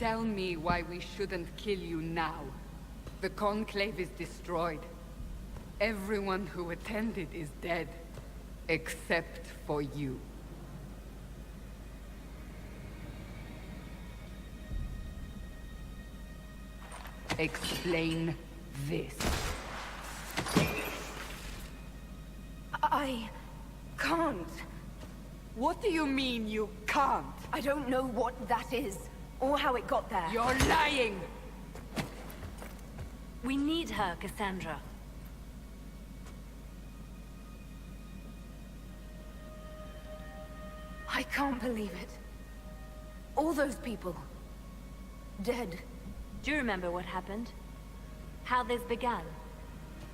Tell me why we shouldn't kill you now. The Conclave is destroyed. Everyone who attended is dead. Except for you. Explain this. I can't. What do you mean you can't? I don't know what that is, or how it got there. You're lying! We need her, Cassandra. I can't believe it. All those people. Dead. Do you remember what happened? How this began?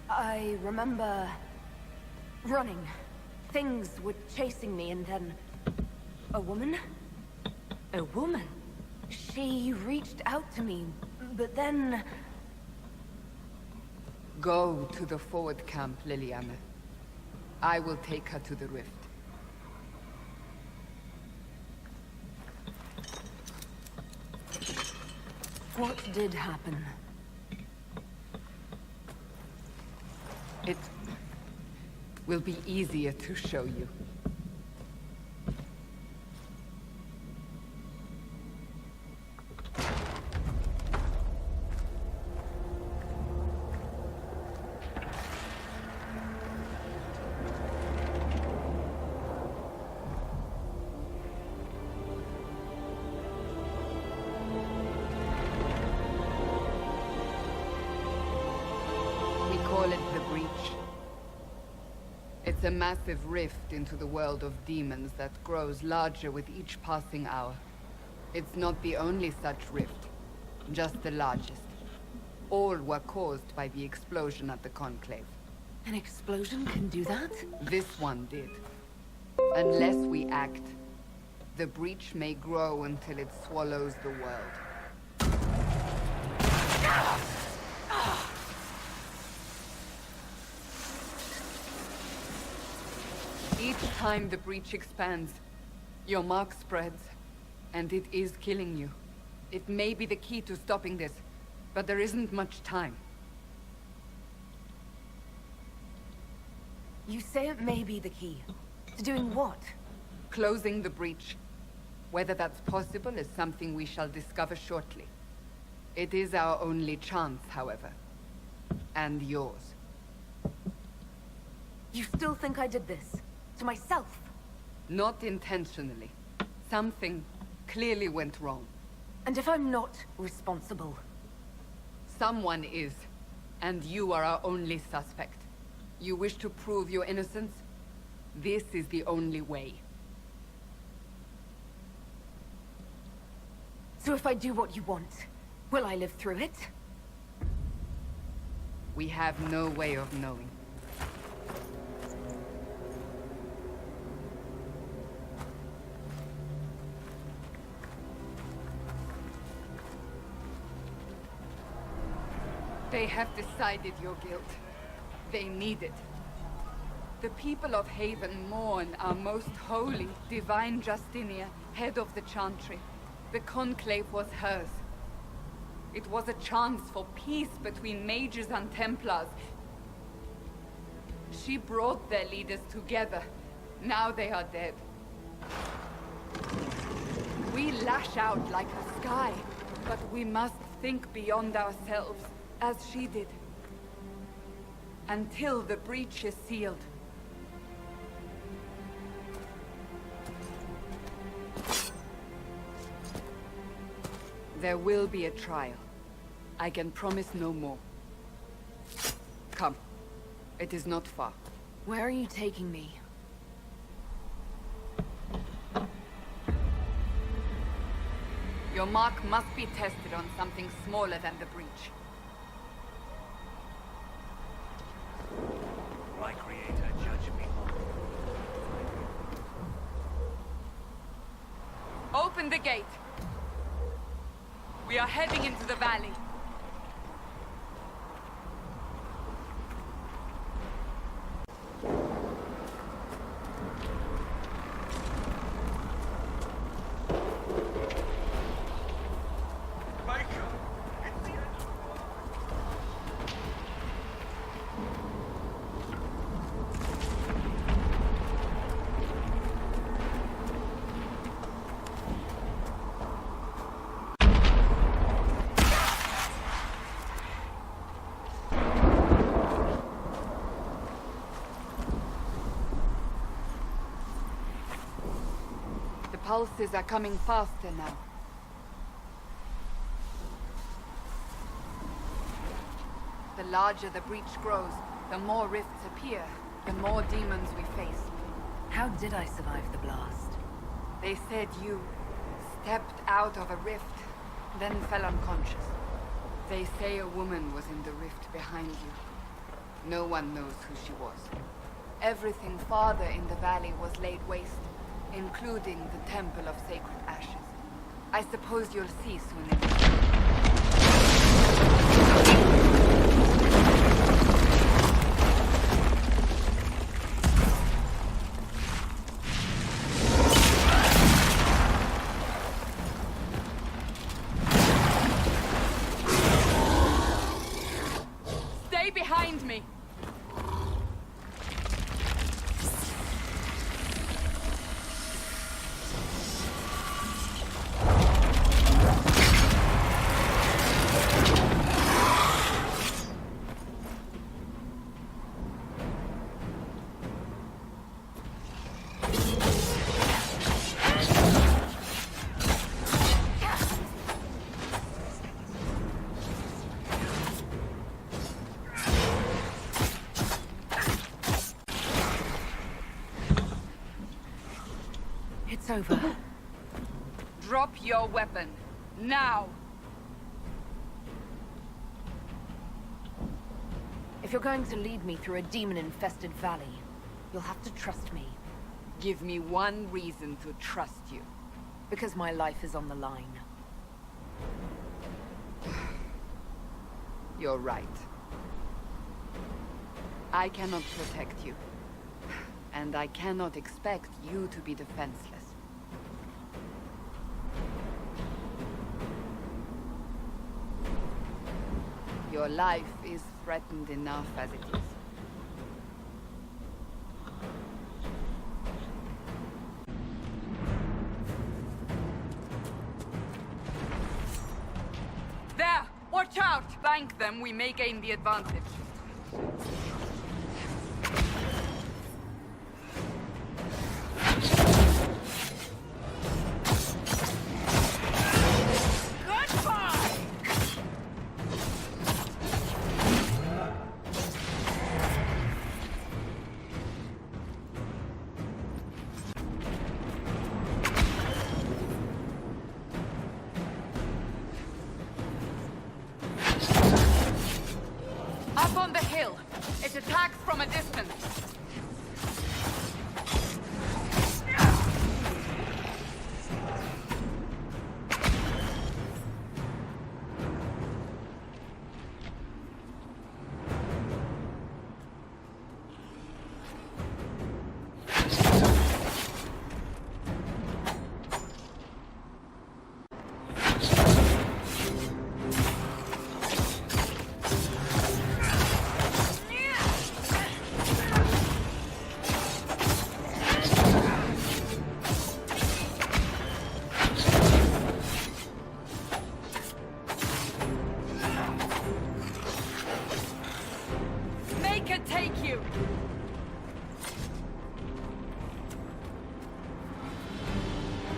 I remember... running. Things were chasing me, and then... a woman? A woman? She reached out to me, but then... Go to the forward camp, Liliana. I will take her to the rift. What did happen? It will be easier to show you. It's a massive rift into the world of demons that grows larger with each passing hour. It's not the only such rift, just the largest. All were caused by the explosion at the Conclave. An explosion can do that? This one did. Unless we act, the breach may grow until it swallows the world. Each time the breach expands, your mark spreads, and it is killing you. It may be the key to stopping this, but there isn't much time. You say it may be the key. To doing what? Closing the breach. Whether that's possible is something we shall discover shortly. It is our only chance, however. And yours. You still think I did this? To myself? Not intentionally. Something clearly went wrong. And if I'm not responsible? Someone is, and you are our only suspect. You wish to prove your innocence? This is the only way. So if I do what you want, will I live through it? We have no way of knowing. They have decided your guilt. They need it. The people of Haven mourn our most holy, divine Justinia, head of the Chantry. The Conclave was hers. It was a chance for peace between mages and Templars. She brought their leaders together. Now they are dead. We lash out like a sky, but we must think beyond ourselves. As she did. Until the breach is sealed. There will be a trial. I can promise no more. Come. It is not far. Where are you taking me? Your mark must be tested on something smaller than the breach. My creator, judge me. Open the gate. We are heading into the valley. pulses are coming faster now. The larger the breach grows, the more rifts appear, the more demons we face. How did I survive the blast? They said you stepped out of a rift, then fell unconscious. They say a woman was in the rift behind you. No one knows who she was. Everything farther in the valley was laid waste, including the Temple of Sacred Ashes. I suppose you'll see soon enough. Stay behind me! It's over. Drop your weapon. Now! If you're going to lead me through a demon-infested valley, you'll have to trust me. Give me one reason to trust you. Because my life is on the line. You're right. I cannot protect you. And I cannot expect you to be defenseless. Your life is threatened enough as it is. There! Watch out! Flank them, we may gain the advantage. Up on the hill. It attacks from a distance. Take you!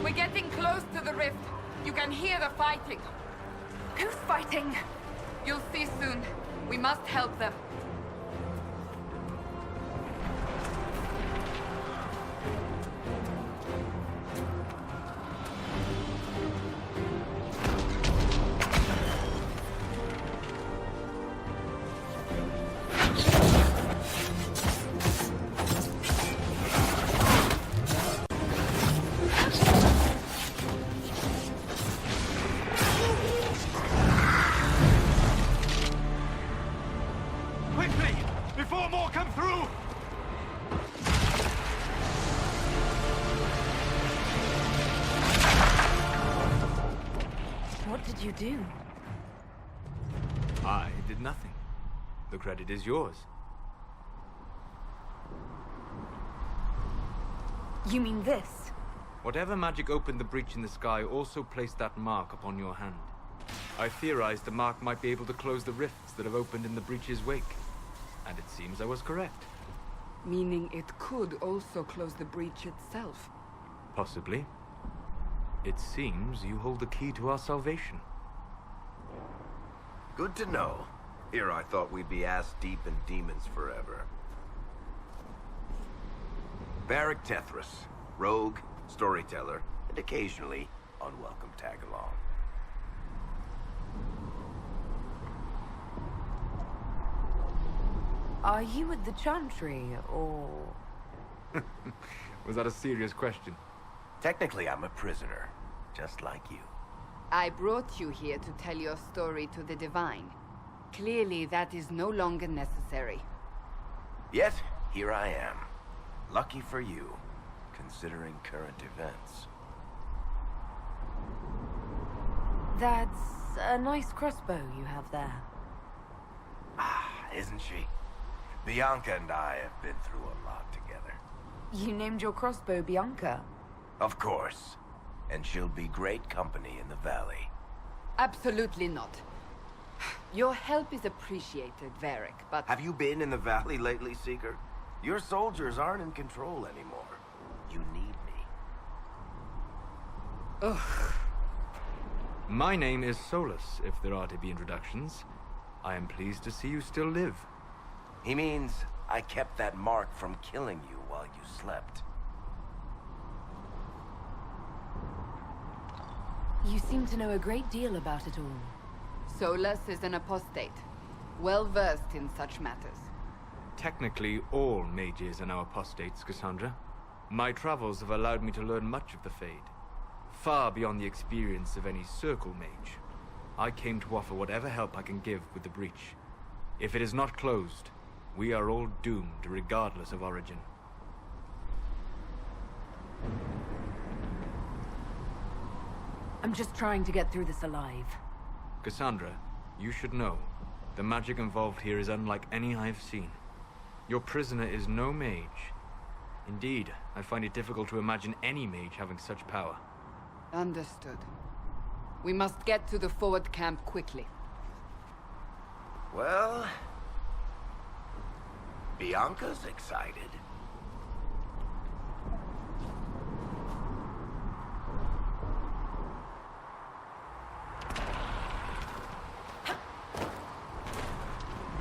We're getting close to the rift. You can hear the fighting. Who's fighting? You'll see soon. We must help them. Quickly! Before more come through! What did you do? I did nothing. The credit is yours. You mean this? Whatever magic opened the breach in the sky also placed that mark upon your hand. I theorized the mark might be able to close the rifts that have opened in the breach's wake. And it seems I was correct. Meaning it could also close the breach itself. Possibly. It seems you hold the key to our salvation. Good to know. Here I thought we'd be ass-deep in demons forever. Varric Tethras, rogue, storyteller, and occasionally unwelcome tag-along. Are you with the Chantry, or...? Was that a serious question? Technically, I'm a prisoner, just like you. I brought you here to tell your story to the Divine. Clearly, that is no longer necessary. Yet, here I am. Lucky for you, considering current events. That's a nice crossbow you have there. Ah, isn't she? Bianca and I have been through a lot together. You named your crossbow Bianca. Of course. And she'll be great company in the valley. Absolutely not. Your help is appreciated, Varric, but... Have you been in the valley lately, Seeker? Your soldiers aren't in control anymore. You need me. Ugh. My name is Solus, if there are to be introductions. I am pleased to see you still live. He means I kept that mark from killing you while you slept. You seem to know a great deal about it all. Solus is an apostate, well-versed in such matters. Technically, all mages are now apostates, Cassandra. My travels have allowed me to learn much of the Fade, far beyond the experience of any circle mage. I came to offer whatever help I can give with the breach. If it is not closed, we are all doomed regardless of origin. I'm just trying to get through this alive. Cassandra, you should know, the magic involved here is unlike any I have seen. Your prisoner is no mage. Indeed, I find it difficult to imagine any mage having such power. Understood. We must get to the forward camp quickly. Well... Bianca's excited.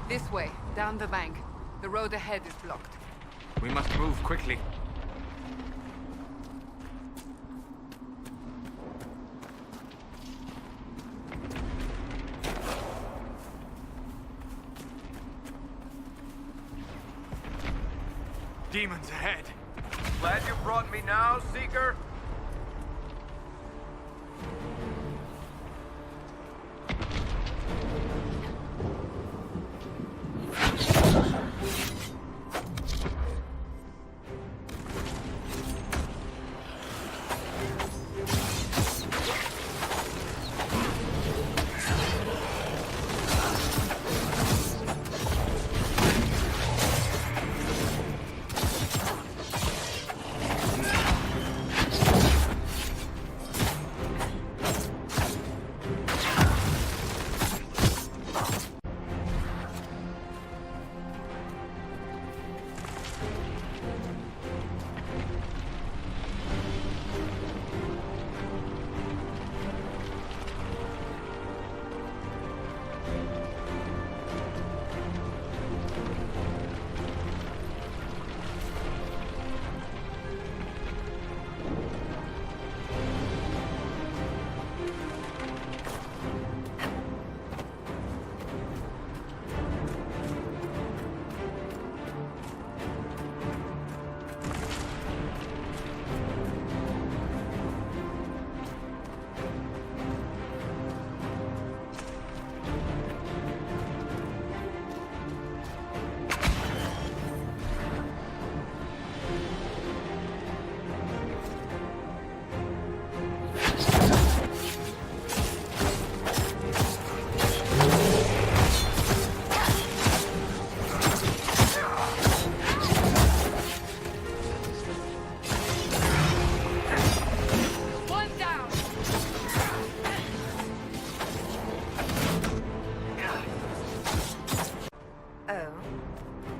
This way, down the bank. The road ahead is blocked. We must move quickly. Demons ahead. Glad you brought me now, Seeker?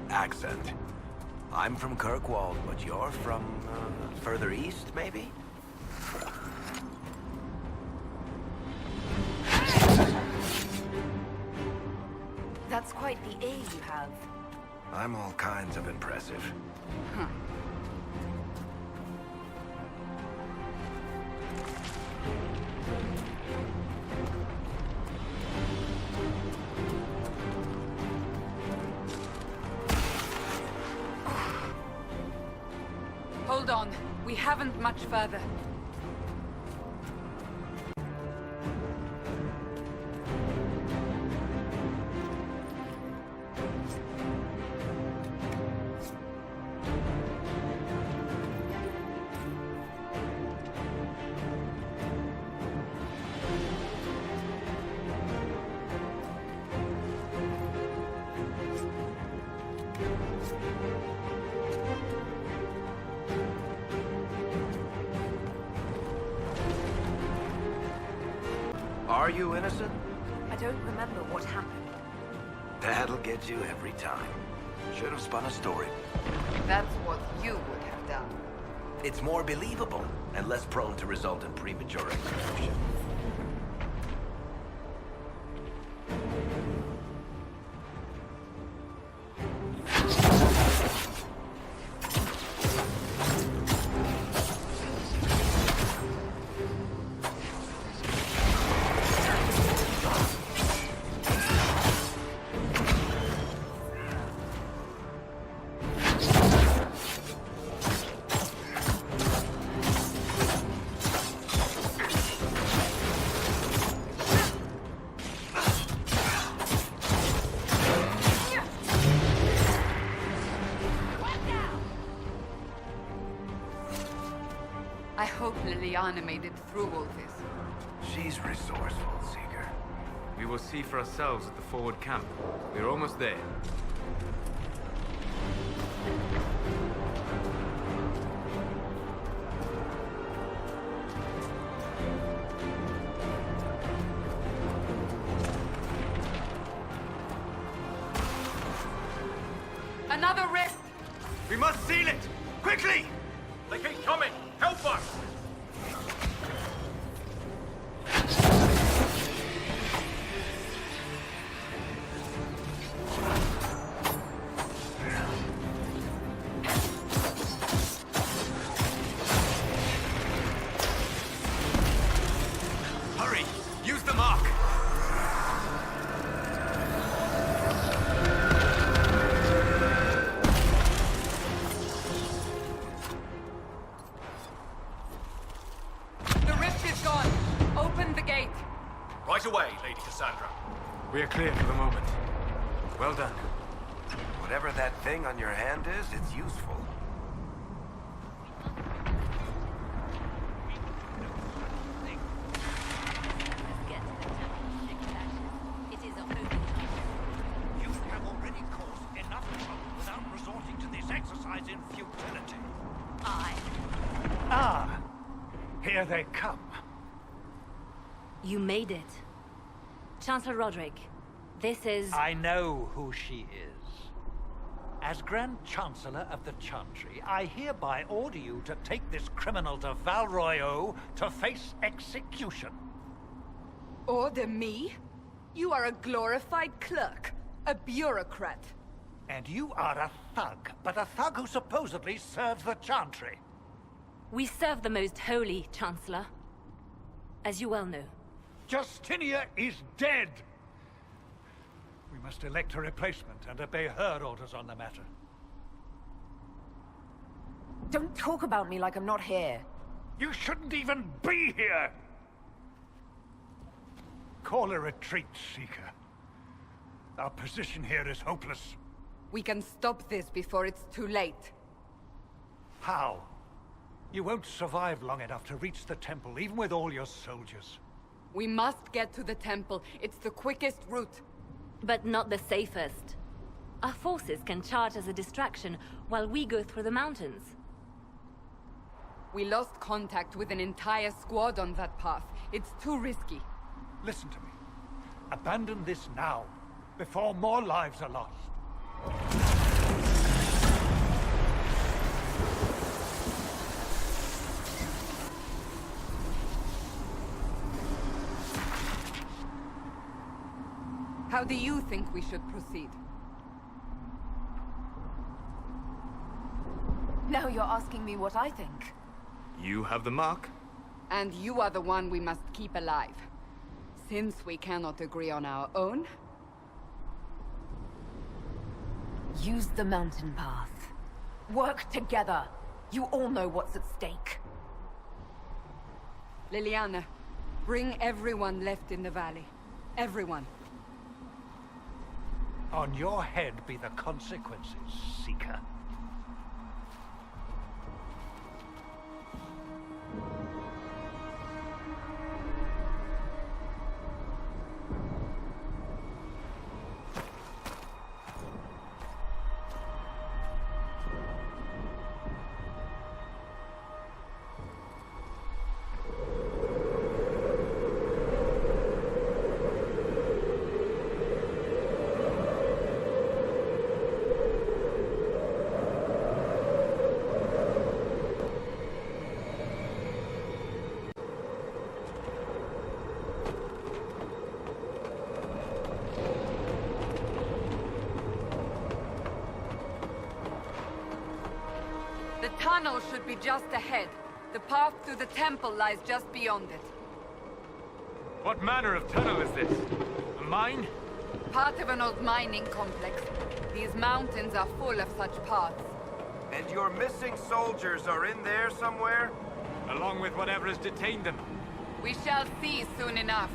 Accent. I'm from Kirkwall, but you're from, further east, maybe? quite the ear you have. I'm all kinds of impressive. Hold on. We haven't much further. Are you innocent? I don't remember what happened. That'll get you every time. Should have spun a story. That's what you would have done. It's more believable and less prone to result in premature execution. I hope Liliana made it through all this. She's resourceful, Seeker. We will see for ourselves at the forward camp. We're almost there. Another rift! We must seal it! Quickly! They keep coming! Help us! Hurry! Use the mark! The rift is gone! Open the gate! Right away, Lady Cassandra. We are clear for the moment. Well done. Whatever that thing on your hand is, it's useful. You have already caused enough trouble without resorting to this exercise in futility. Ah, here they come. You made it. Chancellor Roderick, this is... I know who she is. As Grand Chancellor of the Chantry, I hereby order you to take this criminal to Val Royeaux to face execution. Order me? You are a glorified clerk, a bureaucrat. And you are a thug, but a thug who supposedly serves the Chantry. We serve the most holy, Chancellor. As you well know. Justinia is dead! We must elect a replacement and obey her orders on the matter. Don't talk about me like I'm not here. You shouldn't even be here! Call a retreat, Seeker. Our position here is hopeless. We can stop this before it's too late. How? You won't survive long enough to reach the temple, even with all your soldiers. We must get to the temple. It's the quickest route. But not the safest. Our forces can charge as a distraction while we go through the mountains. We lost contact with an entire squad on that path. It's too risky. Listen to me. Abandon this now, before more lives are lost. How do you think we should proceed? Now you're asking me what I think. You have the mark. And you are the one we must keep alive. Since we cannot agree on our own, Use the mountain path. Work together. You all know what's at stake. Liliana, bring everyone left in the valley. Everyone. On your head be the consequences, Seeker. The tunnel should be just ahead. The path to the temple lies just beyond it. What manner of tunnel is this? A mine? Part of an old mining complex. These mountains are full of such paths. And your missing soldiers are in there somewhere? Along with whatever has detained them. We shall see soon enough.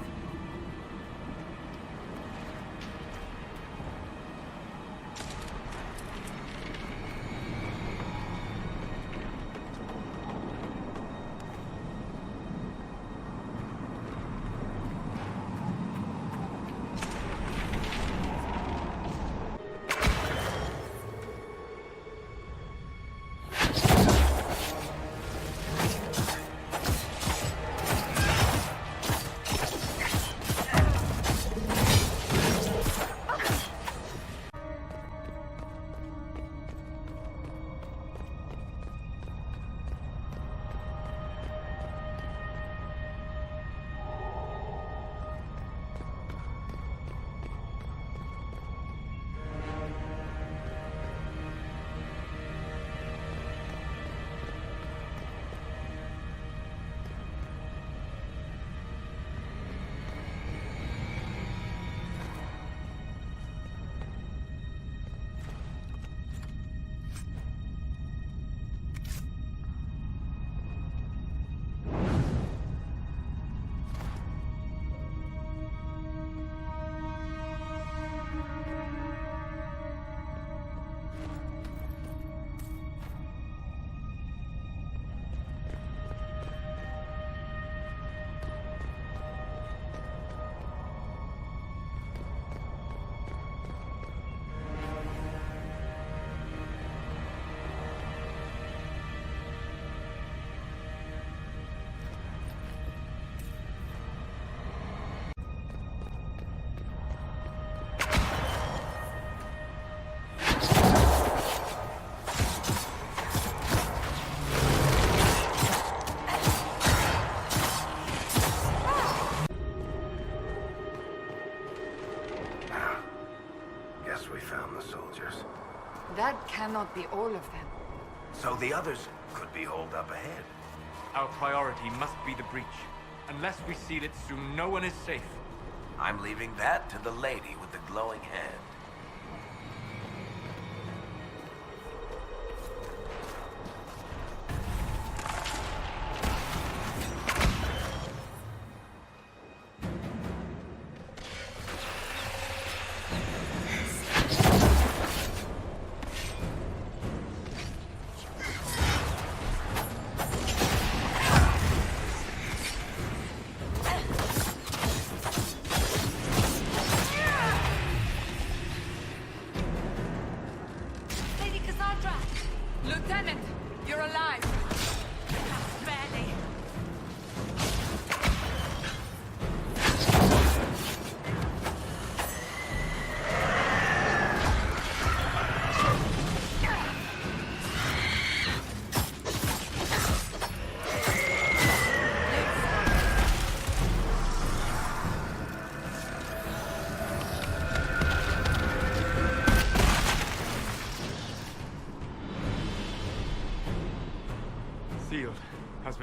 That cannot be all of them. So the others could be holed up ahead. Our priority must be the breach. Unless we seal it soon, no one is safe. I'm leaving that to the lady with the glowing hand.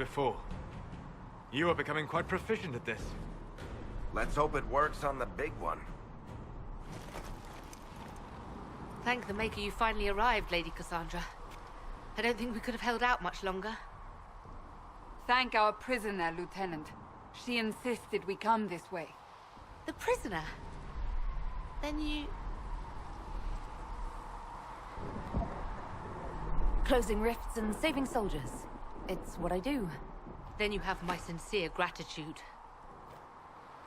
before. You are becoming quite proficient at this. Let's hope it works on the big one. Thank the Maker you finally arrived, Lady Cassandra. I don't think we could have held out much longer. Thank our prisoner, Lieutenant. She insisted we come this way. The prisoner? Then you... Closing rifts and saving soldiers. It's what I do. Then you have my sincere gratitude.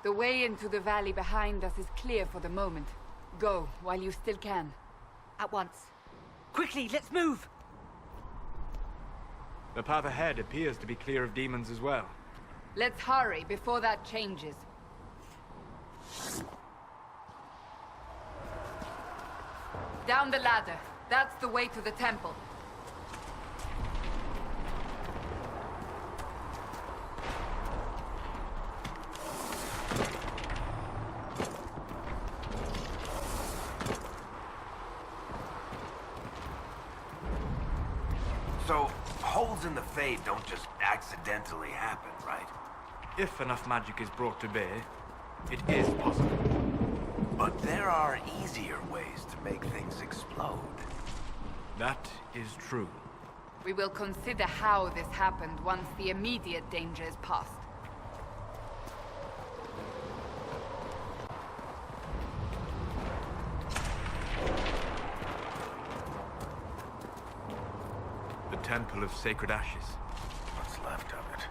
The way into the valley behind us is clear for the moment. Go, while you still can. At once. Quickly, let's move! The path ahead appears to be clear of demons as well. Let's hurry before that changes. Down the ladder. That's the way to the temple. So, holes in the Fade don't just accidentally happen, right? If enough magic is brought to bear, it is possible. But there are easier ways to make things explode. That is true. We will consider how this happened once the immediate danger is past. The Temple of Sacred Ashes. What's left of it?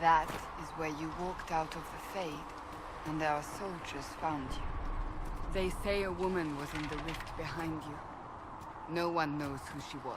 That is where you walked out of the Fade, and our soldiers found you. They say a woman was in the rift behind you. No one knows who she was.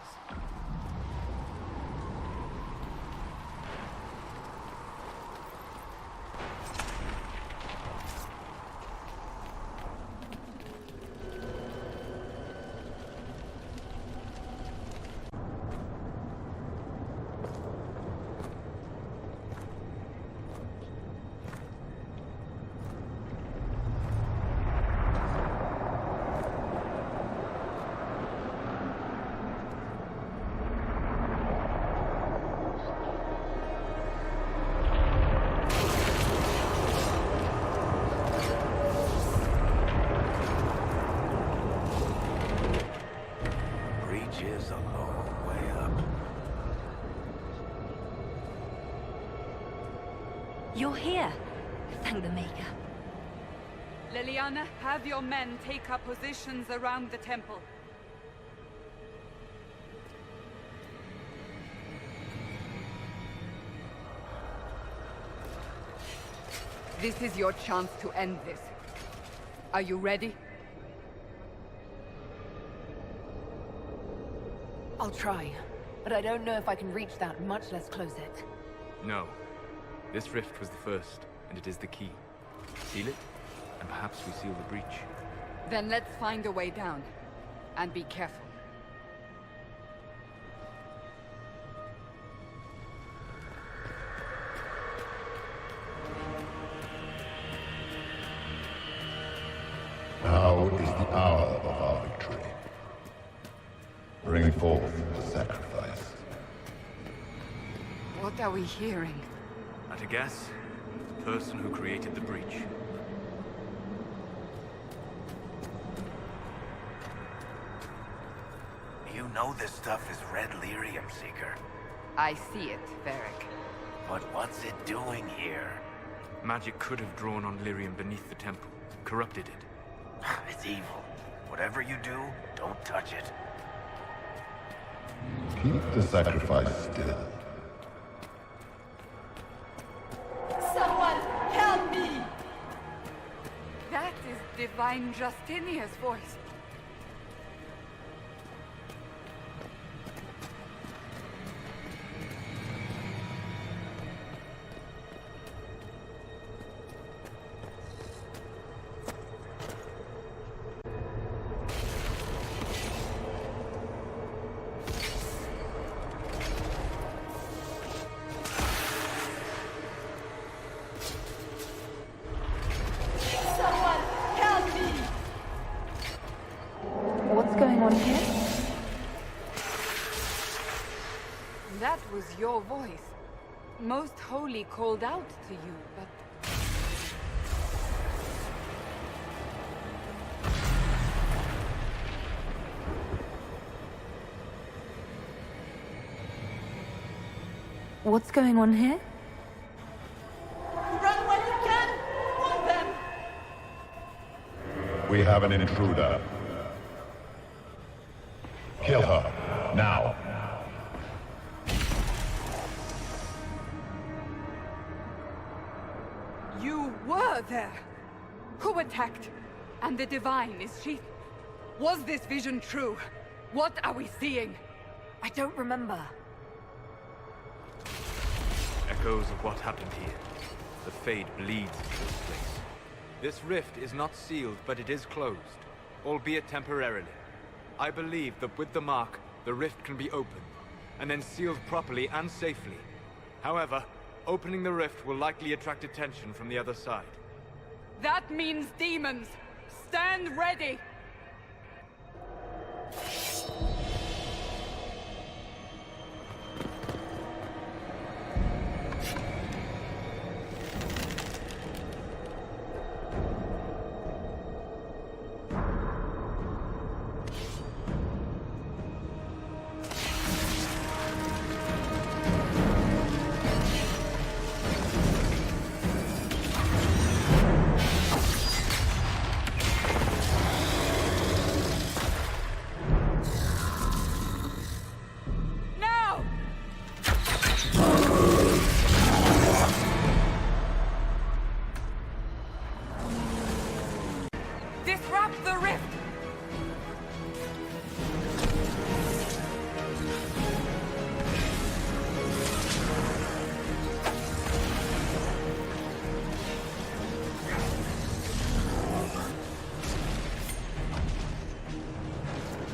Is a long way up. You're here. Thank the Maker. Leliana, have your men take up positions around the temple. This is your chance to end this. Are you ready? I'll try, but I don't know if I can reach that, much less close it. No. This rift was the first, and it is the key. Seal it, and perhaps we seal the breach. Then let's find a way down. And be careful. Now is the hour of our victory. Bring forth the sacrifice. What are we hearing? At a guess, the person who created the breach. You know this stuff is red lyrium, Seeker. I see it, Varric. But what's it doing here? Magic could have drawn on lyrium beneath the temple, corrupted it. It's evil. Whatever you do, don't touch it. Keep the sacrifice still. Someone help me! That is Divine Justinia's voice. What's going on here? That was your voice. Most Holy called out to you, but... What's going on here? Run while you can! Warn them! We have an intruder. Kill her, now. You were there! Who attacked? And the Divine, is she... Was this vision true? What are we seeing? I don't remember. Echoes of what happened here. The Fade bleeds into this place. This rift is not sealed, but it is closed, albeit temporarily. I believe that with the mark, the rift can be opened, and then sealed properly and safely. However, opening the rift will likely attract attention from the other side. That means demons! Stand ready! Disrupt the rift!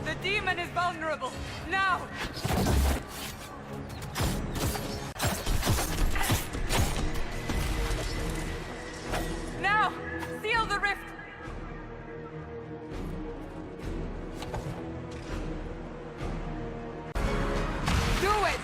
The demon is vulnerable! Now! Now! Seal the rift! Do it!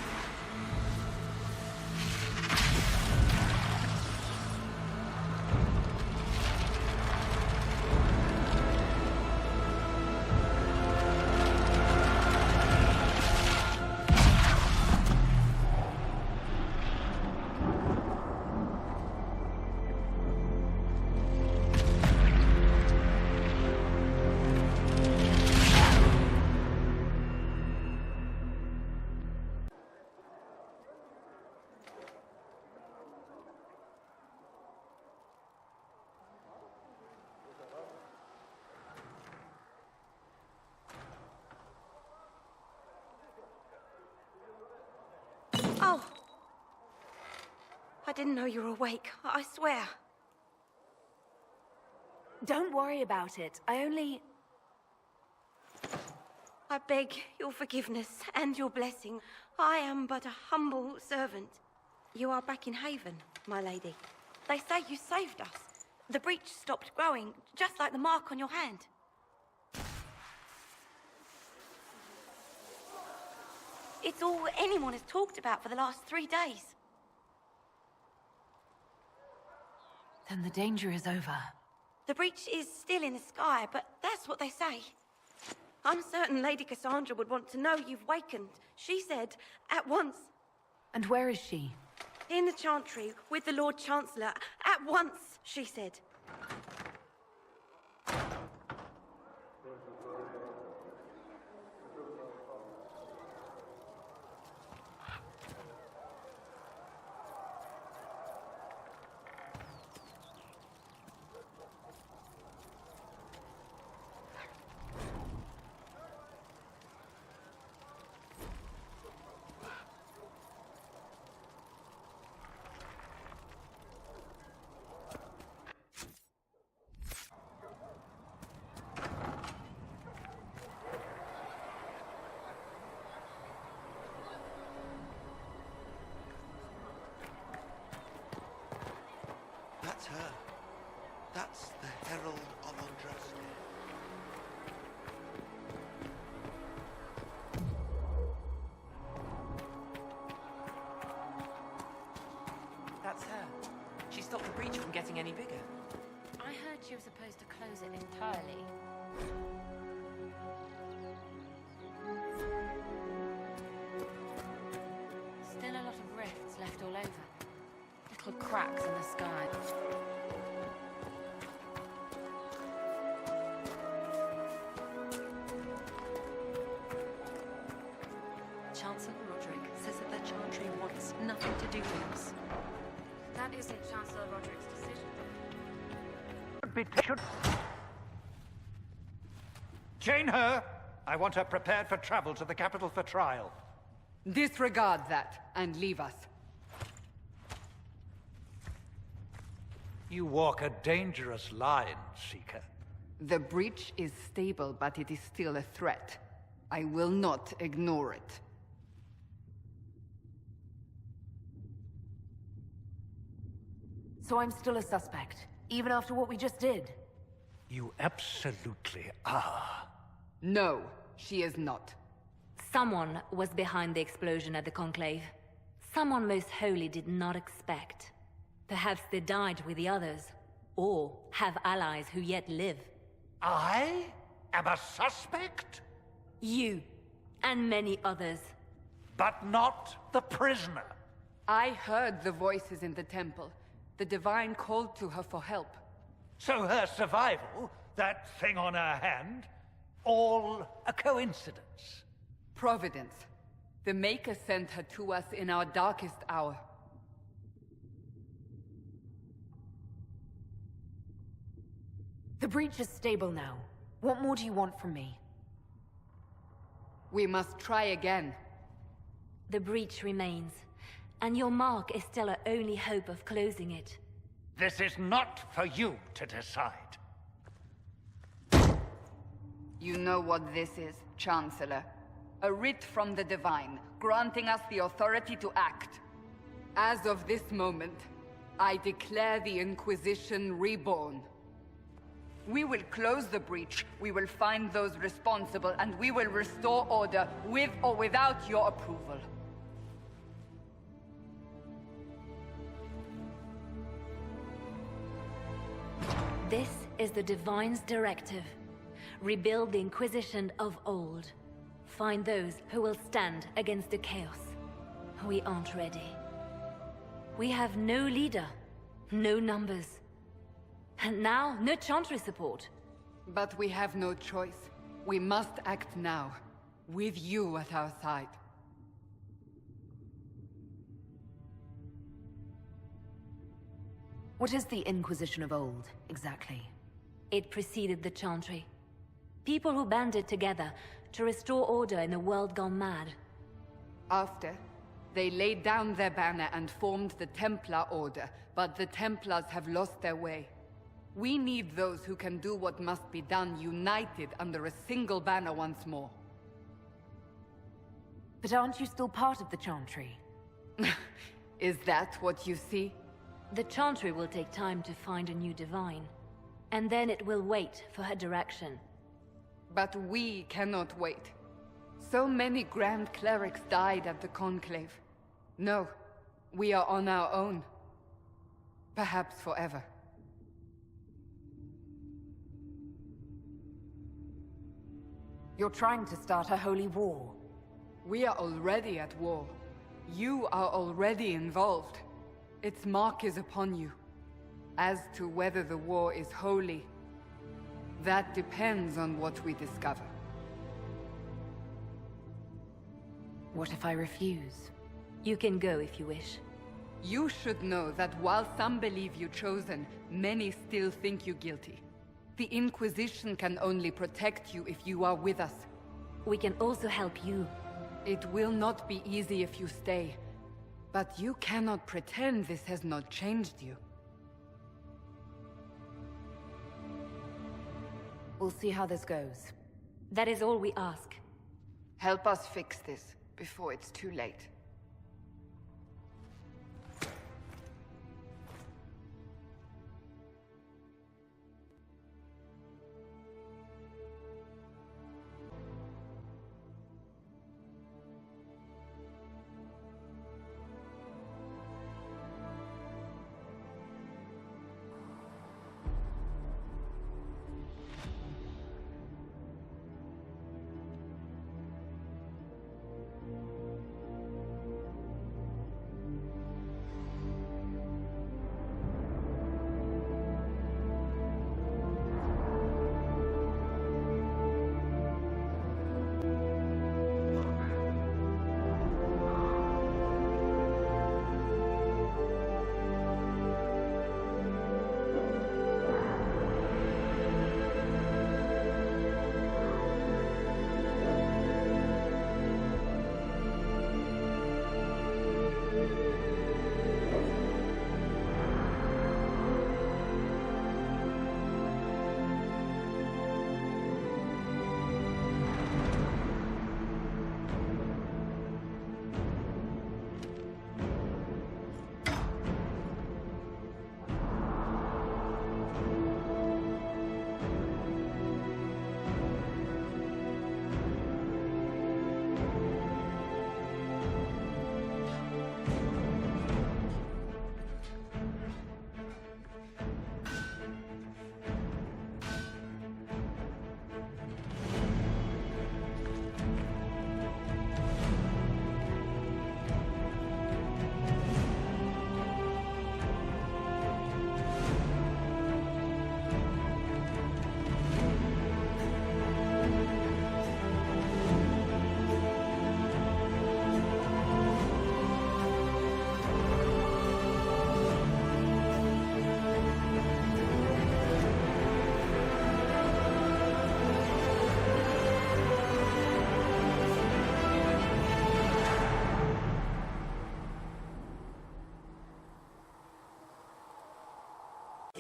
Oh! I didn't know you were awake, I swear. Don't worry about it. I beg your forgiveness and your blessing. I am but a humble servant. You are back in Haven, my lady. They say you saved us. The breach stopped growing, just like the mark on your hand. It's all anyone has talked about for the last 3 days. Then the danger is over. The breach is still in the sky, but that's what they say. I'm certain Lady Cassandra would want to know you've wakened. She said, at once. And where is she? In the Chantry, with the Lord Chancellor. At once, she said. That's her. That's the Herald of Andraste. getting any bigger. I heard you were supposed to close it entirely. Still a lot of rifts left all over. Little cracks in the sky. Chancellor Roderick says that the Chantry wants nothing to do with us. That isn't Chancellor Roderick's decision. Jane her! I want her prepared for travel to the capital for trial. Disregard that and leave us. You walk a dangerous line, Seeker. The breach is stable, but it is still a threat. I will not ignore it. So I'm still a suspect, even after what we just did? You absolutely are. No, she is not. Someone was behind the explosion at the Conclave. Someone most holy did not expect. Perhaps they died with the others, or have allies who yet live. I am a suspect? You, and many others. But not the prisoner. I heard the voices in the temple. The Divine called to her for help. So her survival, that thing on her hand, all a coincidence. Providence. The Maker sent her to us in our darkest hour. The breach is stable now. What more do you want from me? We must try again. The breach remains, and your mark is still our only hope of closing it. This is not for you to decide. You know what this is, Chancellor. A writ from the Divine, granting us the authority to act. As of this moment, I declare the Inquisition reborn. We will close the breach, we will find those responsible, and we will restore order with or without your approval. This is the Divine's directive. Rebuild the Inquisition of old. Find those who will stand against the chaos. We aren't ready. We have no leader, no numbers. And now, no Chantry support. But we have no choice. We must act now, with you at our side. What is the Inquisition of old, exactly? It preceded the Chantry. People who banded together to restore order in a world gone mad. After, they laid down their banner and formed the Templar Order, but the Templars have lost their way. We need those who can do what must be done, united under a single banner once more. But aren't you still part of the Chantry? Is that what you see? The Chantry will take time to find a new Divine. And then it will wait for her direction. But we cannot wait. So many Grand Clerics died at the Conclave. No, we are on our own. Perhaps forever. You're trying to start a holy war. We are already at war. You are already involved. Its mark is upon you. As to whether the war is holy, that depends on what we discover. What if I refuse? You can go if you wish. You should know that while some believe you chosen, many still think you guilty. The Inquisition can only protect you if you are with us. We can also help you. It will not be easy if you stay. But you cannot pretend this has not changed you. We'll see how this goes. That is all we ask. Help us fix this before it's too late.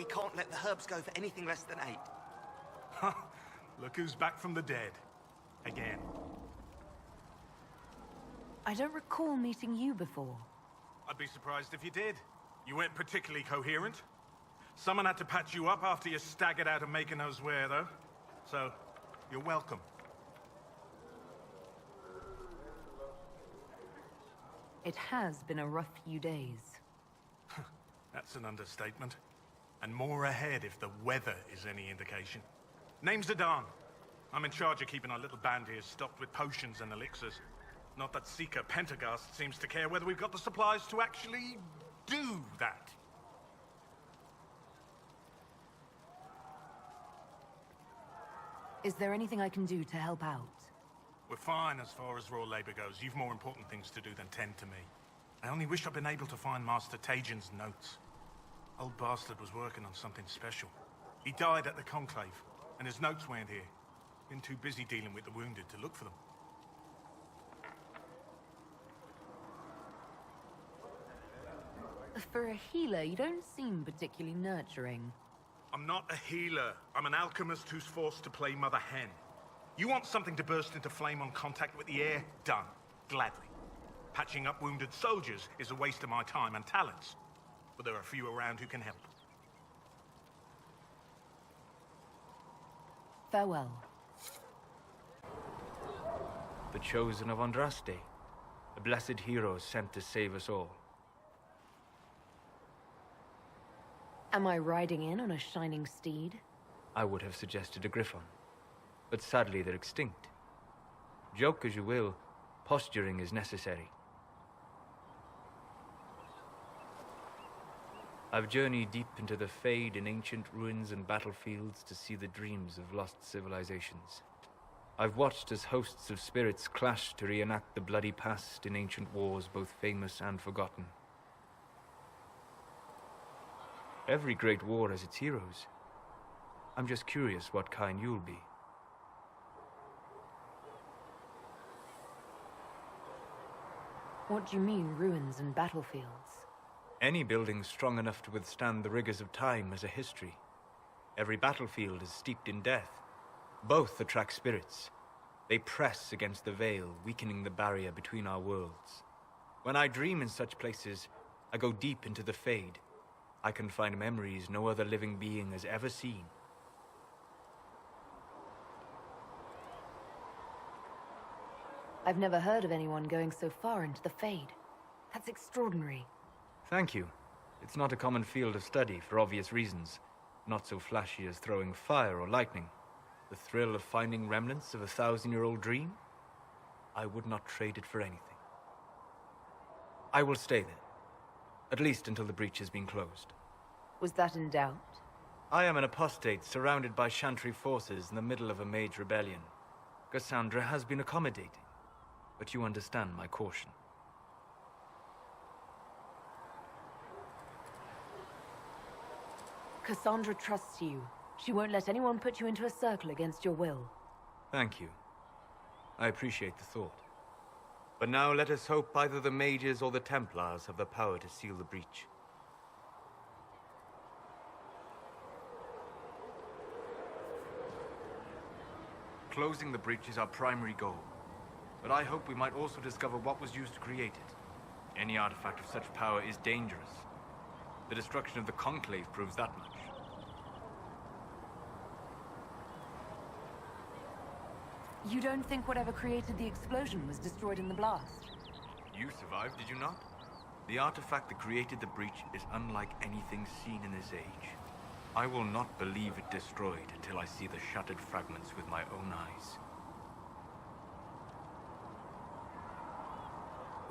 he can't let the herbs go for anything less than 8. Look who's back from the dead. Again. I don't recall meeting you before. I'd be surprised if you did. You weren't particularly coherent. Someone had to patch you up after you staggered out of making knows where, though. So, you're welcome. It has been a rough few days. That's an understatement. And more ahead if the weather is any indication. Name's Zidane. I'm in charge of keeping our little band here stocked with potions and elixirs. Not that Seeker Pentagast seems to care whether we've got the supplies to actually do that. Is there anything I can do to help out? We're fine as far as raw labor goes. You've more important things to do than tend to me. I only wish I'd been able to find Master Tajin's notes. Old bastard was working on something special. He died at the Conclave, and his notes weren't here. Been too busy dealing with the wounded to look for them. For a healer, you don't seem particularly nurturing. I'm not a healer. I'm an alchemist who's forced to play Mother Hen. You want something to burst into flame on contact with the air? Done. Gladly. Patching up wounded soldiers is a waste of my time and talents. But there are a few around who can help. Farewell. The chosen of Andraste. A blessed hero sent to save us all. Am I riding in on a shining steed? I would have suggested a griffon. But sadly they're extinct. Joke as you will, posturing is necessary. I've journeyed deep into the Fade in ancient ruins and battlefields to see the dreams of lost civilizations. I've watched as hosts of spirits clash to reenact the bloody past in ancient wars both famous and forgotten. Every great war has its heroes. I'm just curious what kind you'll be. What do you mean, ruins and battlefields? Any building strong enough to withstand the rigors of time has a history. Every battlefield is steeped in death. Both attract spirits. They press against the veil, weakening the barrier between our worlds. When I dream in such places, I go deep into the Fade. I can find memories no other living being has ever seen. I've never heard of anyone going so far into the Fade. That's extraordinary. Thank you. It's not a common field of study for obvious reasons. Not so flashy as throwing fire or lightning. The thrill of finding remnants of a 1,000-year-old dream? I would not trade it for anything. I will stay there. At least until the breach has been closed. Was that in doubt? I am an apostate surrounded by Chantry forces in the middle of a mage rebellion. Cassandra has been accommodating, but you understand my caution. Cassandra trusts you. She won't let anyone put you into a circle against your will. Thank you. I appreciate the thought. But now let us hope either the mages or the Templars have the power to seal the breach. Closing the breach is our primary goal. But I hope we might also discover what was used to create it. Any artifact of such power is dangerous. The destruction of the Conclave proves that much. You don't think whatever created the explosion was destroyed in the blast? You survived, did you not? The artifact that created the breach is unlike anything seen in this age. I will not believe it destroyed until I see the shattered fragments with my own eyes.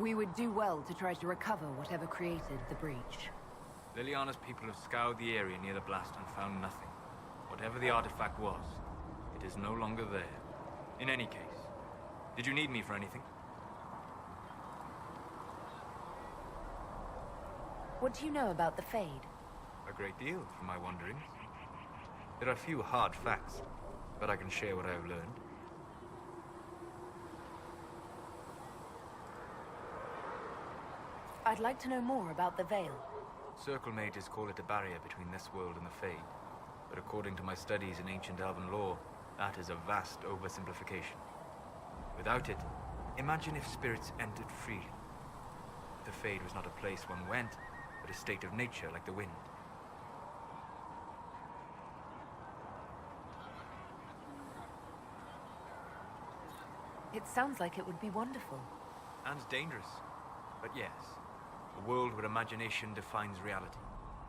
We would do well to try to recover whatever created the breach. Liliana's people have scoured the area near the blast and found nothing. Whatever the artifact was, it is no longer there. In any case, did you need me for anything? What do you know about the Fade? A great deal, from my wanderings. There are few hard facts, but I can share what I have learned. I'd like to know more about the Veil. Circle mages call it a barrier between this world and the Fade. But according to my studies in ancient elven lore, that is a vast oversimplification. Without it, imagine if spirits entered freely. The Fade was not a place one went, but a state of nature like the wind. It sounds like it would be wonderful. And dangerous. But yes, a world where imagination defines reality.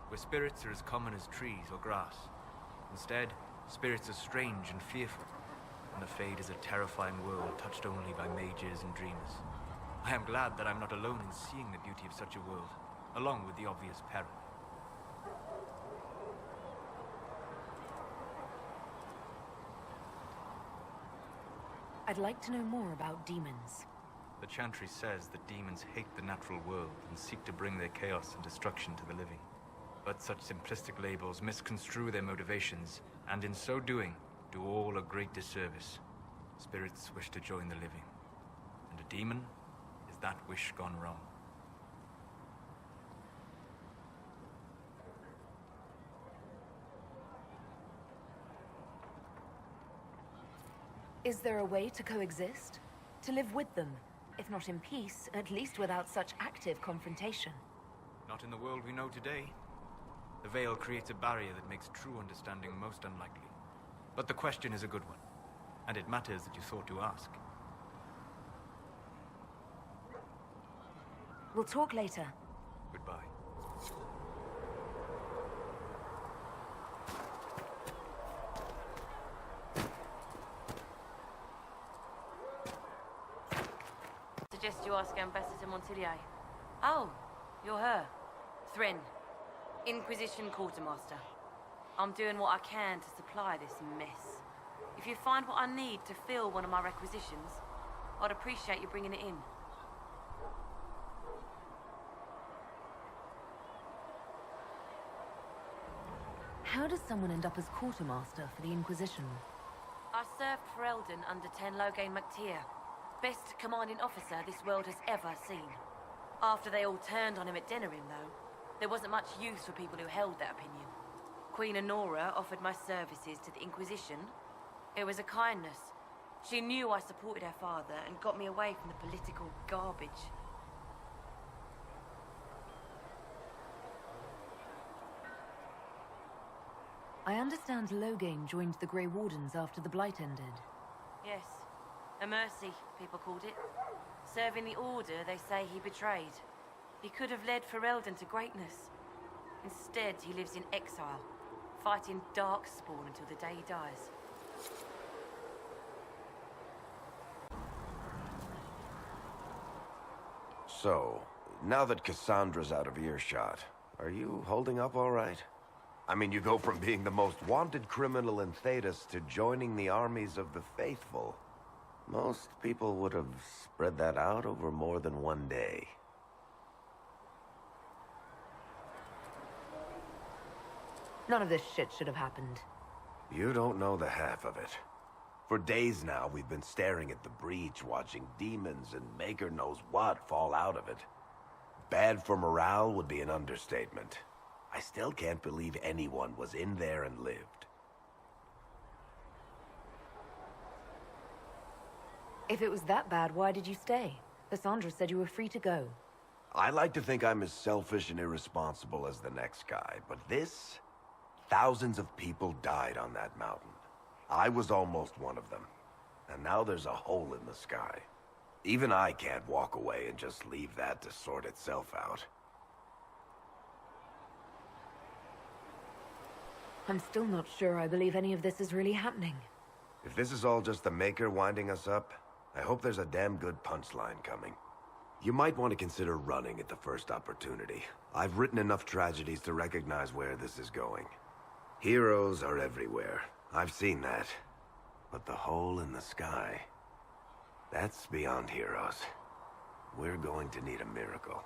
Where spirits are as common as trees or grass. Instead, spirits are strange and fearful. And the Fade is a terrifying world touched only by mages and dreamers. I am glad that I'm not alone in seeing the beauty of such a world, along with the obvious peril. I'd like to know more about demons. The Chantry says that demons hate the natural world and seek to bring their chaos and destruction to the living. But such simplistic labels misconstrue their motivations, and in so doing, do all a great disservice. Spirits wish to join the living, and a demon is that wish gone wrong. Is there a way to coexist? To live with them? If not in peace, at least without such active confrontation. Not in the world we know today. The veil creates a barrier that makes true understanding most unlikely. But the question is a good one, and it matters that you thought to ask. We'll talk later. Goodbye. Suggest you ask Ambassador Montillier. Oh, you're her. Thrin, Inquisition Quartermaster. I'm doing what I can to supply this mess. If you find what I need to fill one of my requisitions, I'd appreciate you bringing it in. How does someone end up as quartermaster for the Inquisition? I served for Eldon under Ten Loghain MacTier. Best commanding officer this world has ever seen. After they all turned on him at Denerim, though, there wasn't much use for people who held that opinion. Queen Honora offered my services to the Inquisition. It was a kindness. She knew I supported her father and got me away from the political garbage. I understand Loghain joined the Grey Wardens after the Blight ended. Yes. A mercy, people called it. Serving the Order, they say he betrayed. He could have led Ferelden to greatness. Instead, he lives in exile, fighting Darkspawn until the day he dies. So, now that Cassandra's out of earshot, are you holding up all right? I mean, you go from being the most wanted criminal in Thedas to joining the armies of the faithful. Most people would have spread that out over more than one day. None of this shit should have happened. You don't know the half of it. For days now, we've been staring at the breach, watching demons and maker knows what fall out of it. Bad for morale would be an understatement. I still can't believe anyone was in there and lived. If it was that bad, why did you stay? Cassandra said you were free to go. I like to think I'm as selfish and irresponsible as the next guy, but this... Thousands of people died on that mountain. I was almost one of them. And now there's a hole in the sky. Even I can't walk away and just leave that to sort itself out. I'm still not sure I believe any of this is really happening. If this is all just the Maker winding us up, I hope there's a damn good punchline coming. You might want to consider running at the first opportunity. I've written enough tragedies to recognize where this is going. Heroes are everywhere. I've seen that. But the hole in the sky... that's beyond heroes. We're going to need a miracle.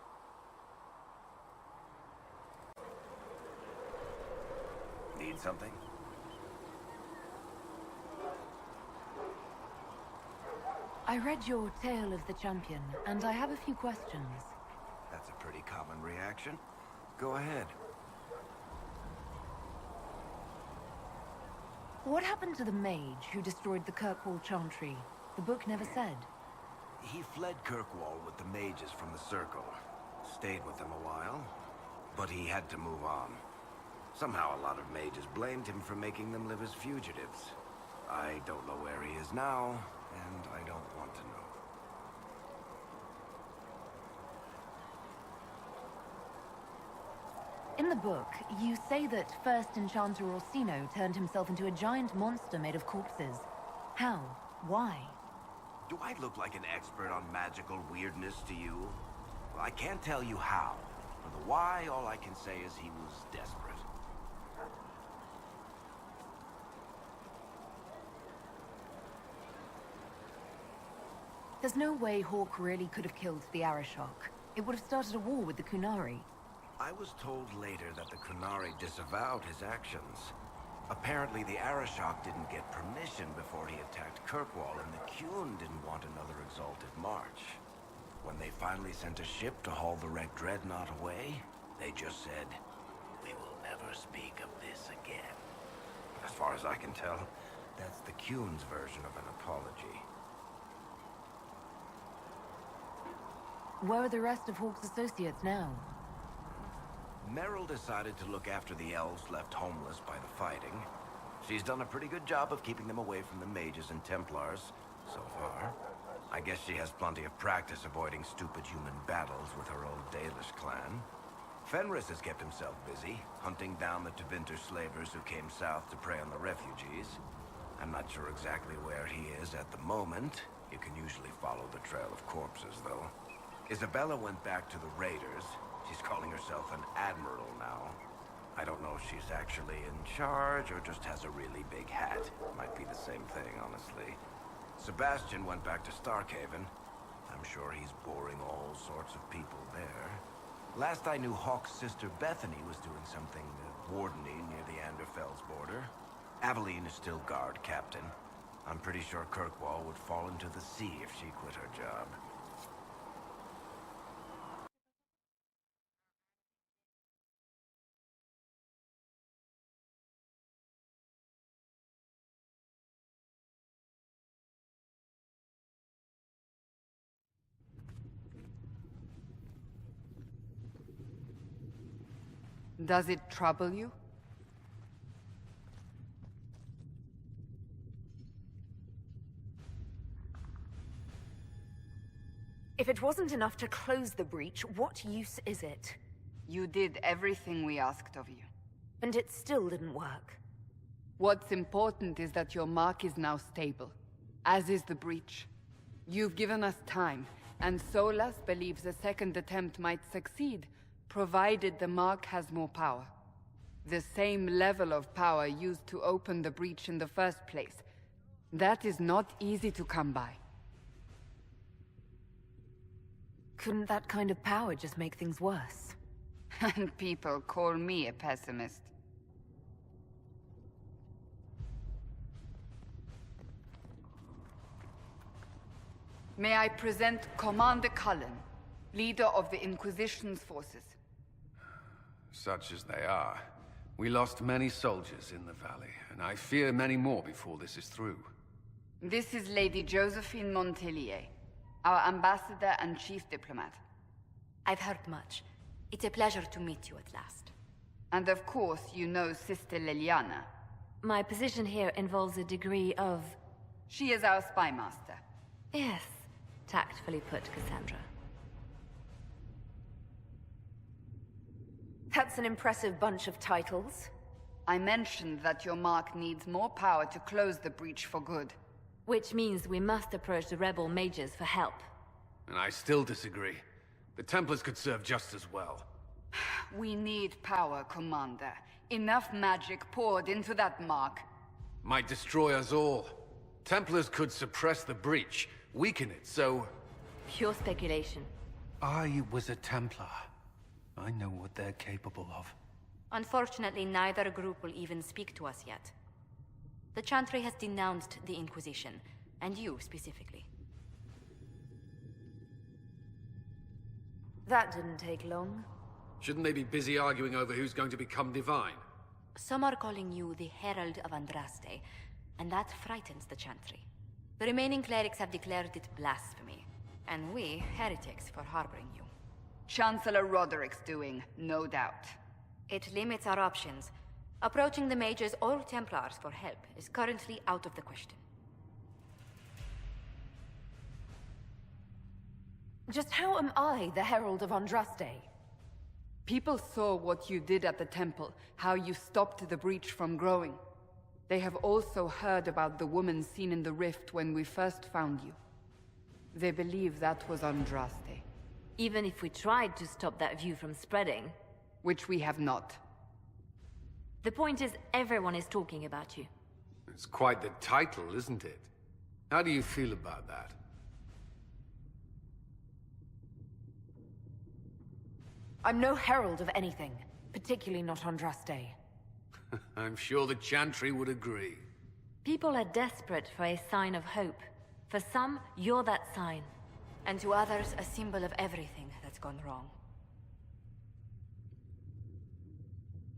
Need something? I read your Tale of the Champion, and I have a few questions. That's a pretty common reaction. Go ahead. What happened to the mage who destroyed the Kirkwall Chantry? The book never said. He fled Kirkwall with the mages from the Circle. Stayed with them a while, but he had to move on. Somehow a lot of mages blamed him for making them live as fugitives. I don't know where he is now, and I don't want to know. In the book, you say that first Enchanter Orsino turned himself into a giant monster made of corpses. How? Why? Do I look like an expert on magical weirdness to you? Well, I can't tell you how. For the why, all I can say is he was desperate. There's no way Hawk really could have killed the Arashok. It would have started a war with the Kunari. I was told later that the Kunari disavowed his actions. Apparently the Arashok didn't get permission before he attacked Kirkwall, and the Qun didn't want another exalted march. When they finally sent a ship to haul the wrecked dreadnought away, they just said, "We will never speak of this again." As far as I can tell, that's the Qun's version of an apology. Where are the rest of Hawk's associates now? Meryl decided to look after the elves left homeless by the fighting. She's done a pretty good job of keeping them away from the mages and Templars, so far. I guess she has plenty of practice avoiding stupid human battles with her old Dalish clan. Fenris has kept himself busy, hunting down the Tevinter slavers who came south to prey on the refugees. I'm not sure exactly where he is at the moment. You can usually follow the trail of corpses, though. Isabella went back to the raiders. She's calling herself an admiral now. I don't know if she's actually in charge or just has a really big hat. Might be the same thing, honestly. Sebastian went back to Starkhaven. I'm sure he's boring all sorts of people there. Last I knew, Hawk's sister Bethany was doing something wardening near the Anderfell's border. Aveline is still guard captain. I'm pretty sure Kirkwall would fall into the sea if she quit her job. Does it trouble you? If it wasn't enough to close the breach, what use is it? You did everything we asked of you. And it still didn't work. What's important is that your mark is now stable, as is the breach. You've given us time, and Solas believes a second attempt might succeed, provided the mark has more power. The same level of power used to open the breach in the first place. That is not easy to come by. Couldn't that kind of power just make things worse? And people call me a pessimist. May I present Commander Cullen, leader of the Inquisition's forces. Such as they are. We lost many soldiers in the valley, and I fear many more before this is through. This is Lady Josephine Montelier, our ambassador and chief diplomat. I've heard much. It's a pleasure to meet you at last. And of course, you know Sister Liliana. My position here involves a degree of... She is our spy master. Yes, tactfully put, Cassandra. That's an impressive bunch of titles. I mentioned that your mark needs more power to close the breach for good. Which means we must approach the rebel mages for help. And I still disagree. The Templars could serve just as well. We need power, Commander. Enough magic poured into that mark. Might destroy us all. Templars could suppress the breach, weaken it, so... Pure speculation. I was a Templar. I know what they're capable of. Unfortunately, neither group will even speak to us yet. The Chantry has denounced the Inquisition, and you specifically. That didn't take long. Shouldn't they be busy arguing over who's going to become divine? Some are calling you the Herald of Andraste, and that frightens the Chantry. The remaining clerics have declared it blasphemy, and we, heretics, for harboring you. Chancellor Roderick's doing, no doubt. It limits our options. Approaching the mages or Templars for help is currently out of the question. Just how am I the Herald of Andraste? People saw what you did at the temple, how you stopped the breach from growing. They have also heard about the woman seen in the rift when we first found you. They believe that was Andraste. Even if we tried to stop that view from spreading. Which we have not. The point is, everyone is talking about you. It's quite the title, isn't it? How do you feel about that? I'm no herald of anything, particularly not Andraste. I'm sure the Chantry would agree. People are desperate for a sign of hope. For some, you're that sign. And to others, a symbol of everything that's gone wrong.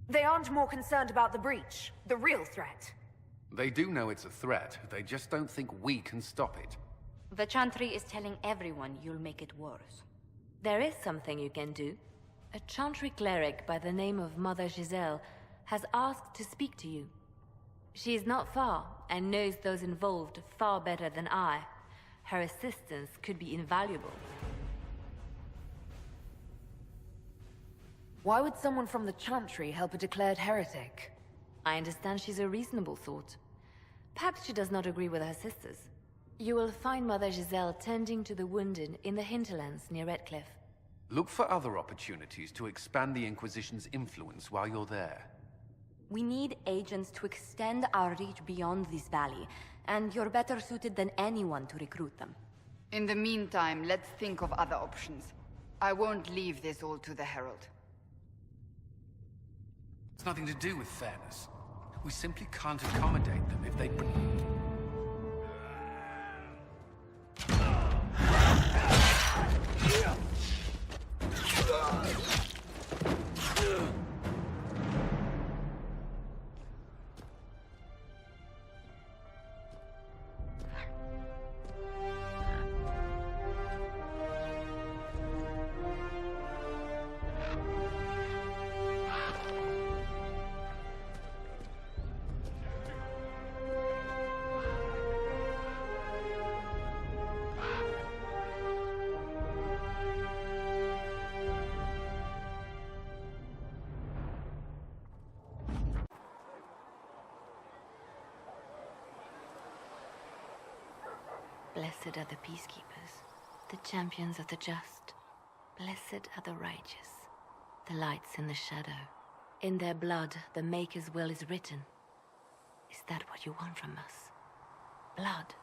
They aren't more concerned about the breach, the real threat. They do know it's a threat, they just don't think we can stop it. The Chantry is telling everyone you'll make it worse. There is something you can do. A Chantry cleric by the name of Mother Giselle has asked to speak to you. She is not far, and knows those involved far better than I. Her assistance could be invaluable. Why would someone from the Chantry help a declared heretic? I understand she's a reasonable sort. Perhaps she does not agree with her sisters. You will find Mother Giselle tending to the wounded in the hinterlands near Redcliffe. Look for other opportunities to expand the Inquisition's influence while you're there. We need agents to extend our reach beyond this valley, and you're better suited than anyone to recruit them. In the meantime, let's think of other options. I won't leave this all to the Herald. It's nothing to do with fairness. We simply can't accommodate them if they... Blessed are the peacekeepers, the champions of the just. Blessed are the righteous, the lights in the shadow. In their blood, the Maker's will is written. Is that what you want from us? Blood?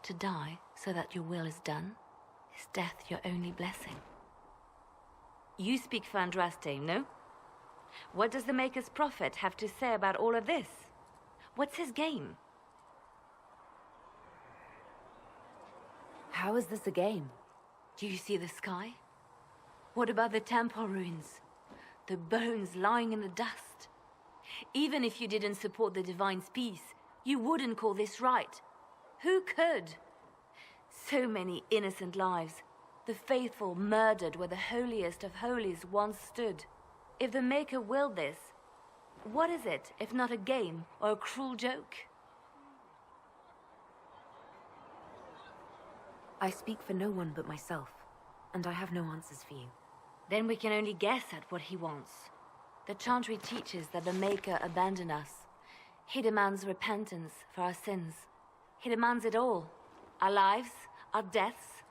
To die so that your will is done? Is death your only blessing? You speak for Andraste, no? What does the Maker's prophet have to say about all of this? What's his game? How is this a game? Do you see the sky? What about the temple ruins? The bones lying in the dust? Even if you didn't support the Divine's peace, you wouldn't call this right. Who could? So many innocent lives. The faithful murdered where the holiest of holies once stood. If the Maker willed this, what is it if not a game or a cruel joke? I speak for no one but myself, and I have no answers for you. Then we can only guess at what he wants. The Chantry teaches that the Maker abandoned us. He demands repentance for our sins. He demands it all. Our lives, our deaths.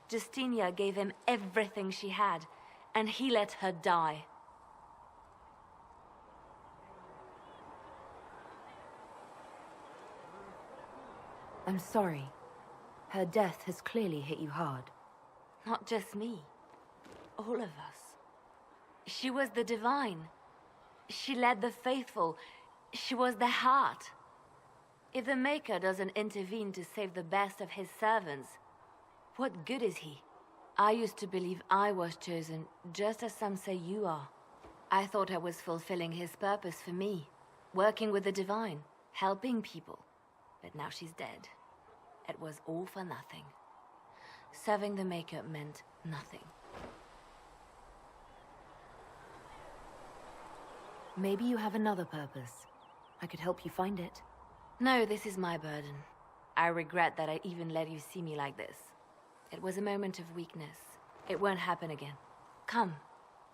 Justinia gave him everything she had, and he let her die. I'm sorry. Her death has clearly hit you hard. Not just me. All of us. She was the Divine. She led the faithful. She was their heart. If the Maker doesn't intervene to save the best of his servants, what good is he? I used to believe I was chosen, just as some say you are. I thought I was fulfilling his purpose for me, working with the Divine, helping people. But now she's dead. It was all for nothing. Serving the Maker meant nothing. Maybe you have another purpose. I could help you find it. No, this is my burden. I regret that I even let you see me like this. It was a moment of weakness. It won't happen again. Come.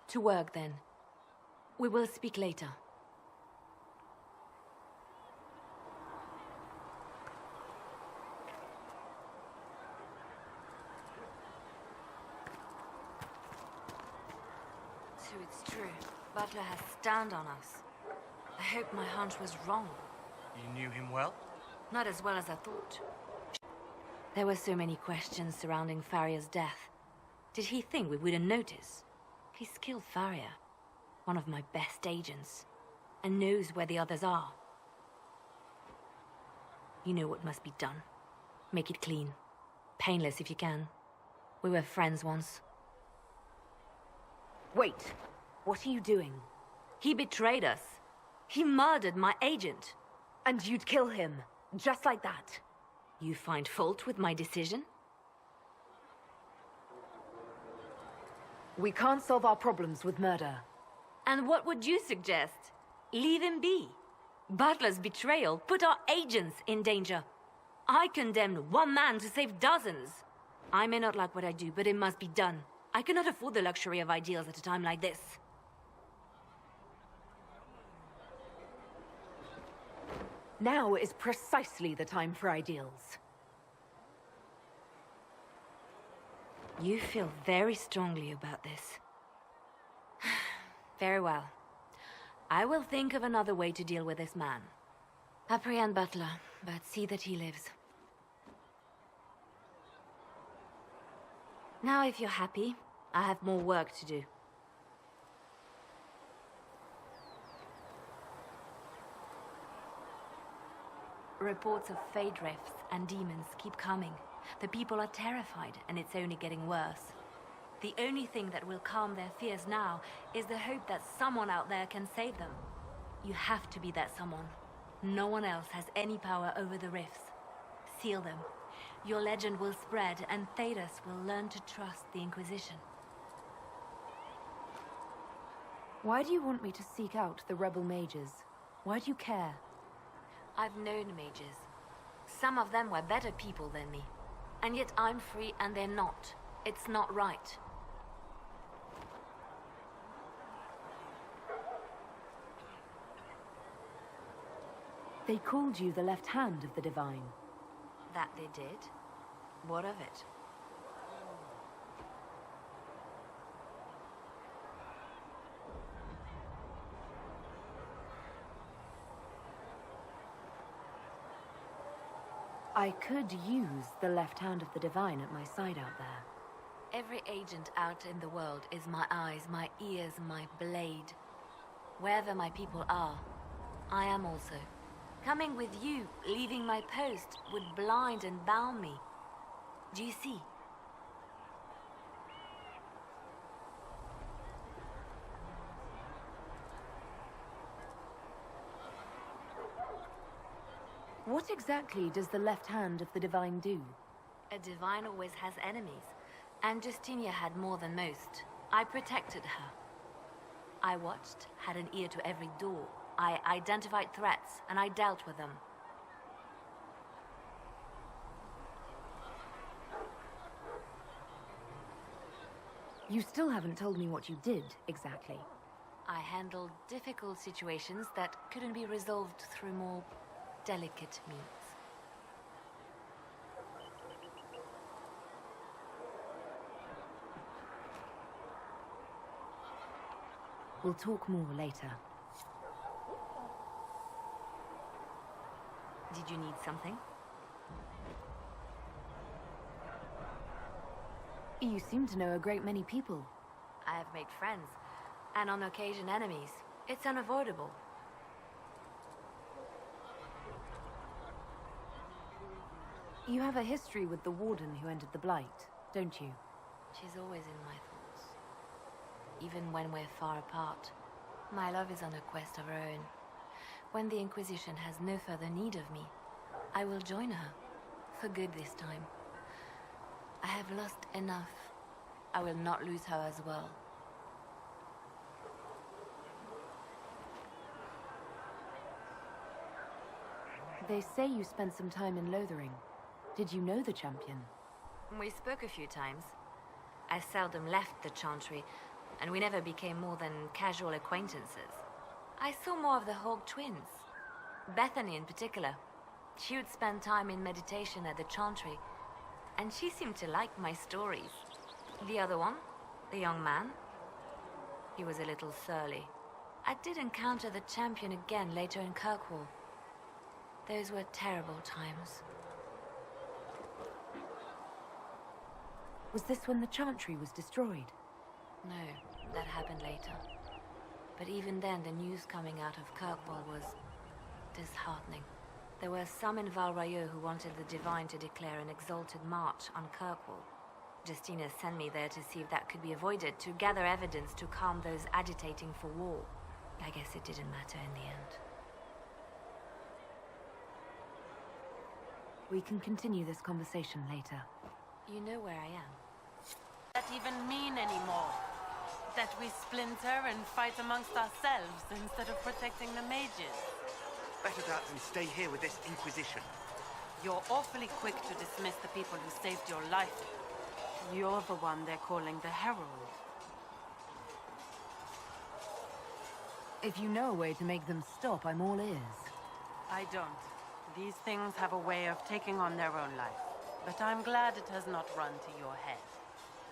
To work, then. We will speak later. So it's true. Butler has stand on us. I hope my hunch was wrong. You knew him well? Not as well as I thought. There were so many questions surrounding Farria's death. Did he think we wouldn't notice? He's killed Farria, one of my best agents, and knows where the others are. You know what must be done. Make it clean. Painless if you can. We were friends once. Wait! What are you doing? He betrayed us. He murdered my agent. And you'd kill him, just like that. You find fault with my decision? We can't solve our problems with murder. And what would you suggest? Leave him be. Butler's betrayal put our agents in danger. I condemned one man to save dozens. I may not like what I do, but it must be done. I cannot afford the luxury of ideals at a time like this. Now is precisely the time for ideals. You feel very strongly about this. Very well. I will think of another way to deal with this man. Apprehend Butler, but see that he lives. Now, if you're happy, I have more work to do. Reports of fade rifts and demons keep coming. The people are terrified, and it's only getting worse. The only thing that will calm their fears now is the hope that someone out there can save them. You have to be that someone. No one else has any power over the rifts. Seal them. Your legend will spread, and Thedas will learn to trust the Inquisition. Why do you want me to seek out the rebel mages? Why do you care? I've known mages. Some of them were better people than me. And yet I'm free and they're not. It's not right. They called you the left hand of the Divine. That they did? What of it? I could use the left hand of the Divine at my side out there. Every agent out in the world is my eyes, my ears, my blade. Wherever my people are, I am also. Coming with you, leaving my post, would blind and bound me. Do you see? What exactly does the left hand of the Divine do? A Divine always has enemies, and Justinia had more than most. I protected her. I watched, had an ear to every door. I identified threats, and I dealt with them. You still haven't told me what you did, exactly. I handled difficult situations that couldn't be resolved through more delicate means. We'll talk more later. Did you need something? You seem to know a great many people. I have made friends, and on occasion enemies. It's unavoidable. You have a history with the Warden who entered the Blight, don't you? She's always in my thoughts. Even when we're far apart, my love is on a quest of her own. When the Inquisition has no further need of me, I will join her. For good this time. I have lost enough. I will not lose her as well. They say you spent some time in Lothering. Did you know the champion? We spoke a few times. I seldom left the Chantry, and we never became more than casual acquaintances. I saw more of the Hawk twins. Bethany in particular. She would spend time in meditation at the Chantry, and she seemed to like my stories. The other one, the young man, he was a little surly. I did encounter the champion again later in Kirkwall. Those were terrible times. Was this when the Chantry was destroyed? No, that happened later. But even then, the news coming out of Kirkwall was disheartening. There were some in Val Royeaux who wanted the Divine to declare an exalted march on Kirkwall. Justina sent me there to see if that could be avoided, to gather evidence to calm those agitating for war. I guess it didn't matter in the end. We can continue this conversation later. You know where I am. That even mean anymore? That we splinter and fight amongst ourselves instead of protecting the mages? Better that than stay here with this Inquisition. You're awfully quick to dismiss the people who saved your life. You're the one they're calling the Herald. If you know a way to make them stop, I'm all ears. I don't. These things have a way of taking on their own life. But I'm glad it has not run to your head.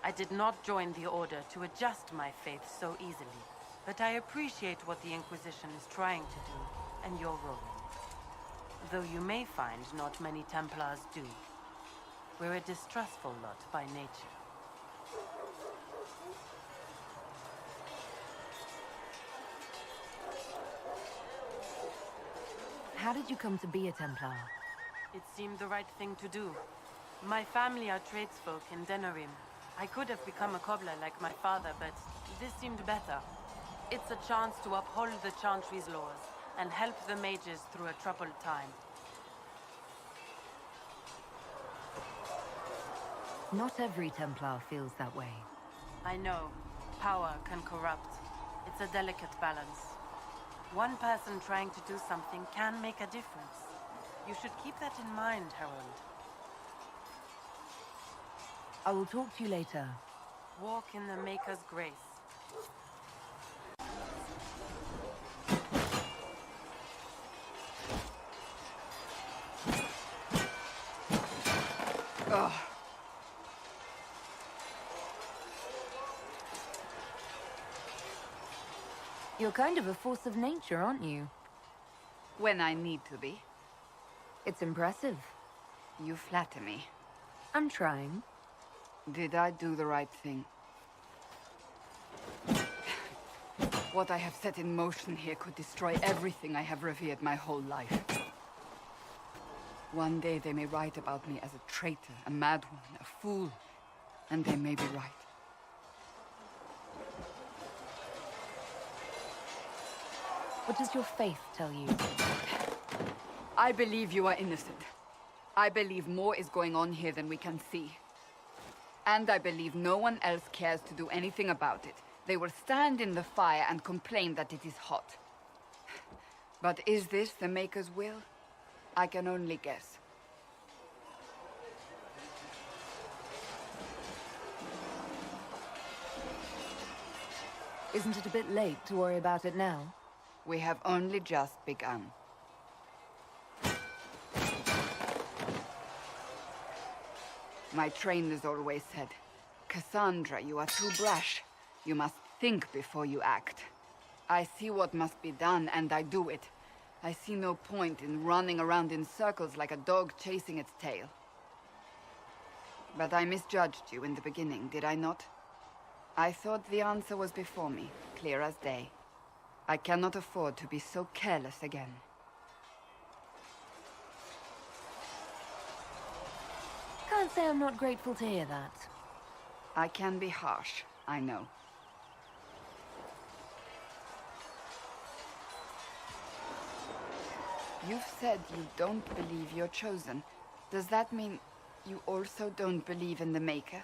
I did not join the Order to adjust my faith so easily. But I appreciate what the Inquisition is trying to do, and your role in it. Though you may find not many Templars do. We're a distrustful lot by nature. How did you come to be a Templar? It seemed the right thing to do. My family are tradesfolk in Denerim. I could have become a cobbler like my father, but this seemed better. It's a chance to uphold the Chantry's laws and help the mages through a troubled time. Not every Templar feels that way. I know. Power can corrupt. It's a delicate balance. One person trying to do something can make a difference. You should keep that in mind, Harold. I will talk to you later. Walk in the Maker's grace. Ugh. You're kind of a force of nature, aren't you? When I need to be. It's impressive. You flatter me. I'm trying. Did I do the right thing? What I have set in motion here could destroy everything I have revered my whole life. One day they may write about me as a traitor, a madwoman, a fool, and they may be right. What does your faith tell you? I believe you are innocent. I believe more is going on here than we can see. And I believe no one else cares to do anything about it. They will stand in the fire and complain that it is hot. But is this the Maker's will? I can only guess. Isn't it a bit late to worry about it now? We have only just begun. My trainers always said, Cassandra, you are too brash. You must think before you act. I see what must be done, and I do it. I see no point in running around in circles like a dog chasing its tail. But I misjudged you in the beginning, did I not? I thought the answer was before me, clear as day. I cannot afford to be so careless again. Can't say I'm not grateful to hear that. I can be harsh, I know. You've said you don't believe you're chosen. Does that mean you also don't believe in the Maker?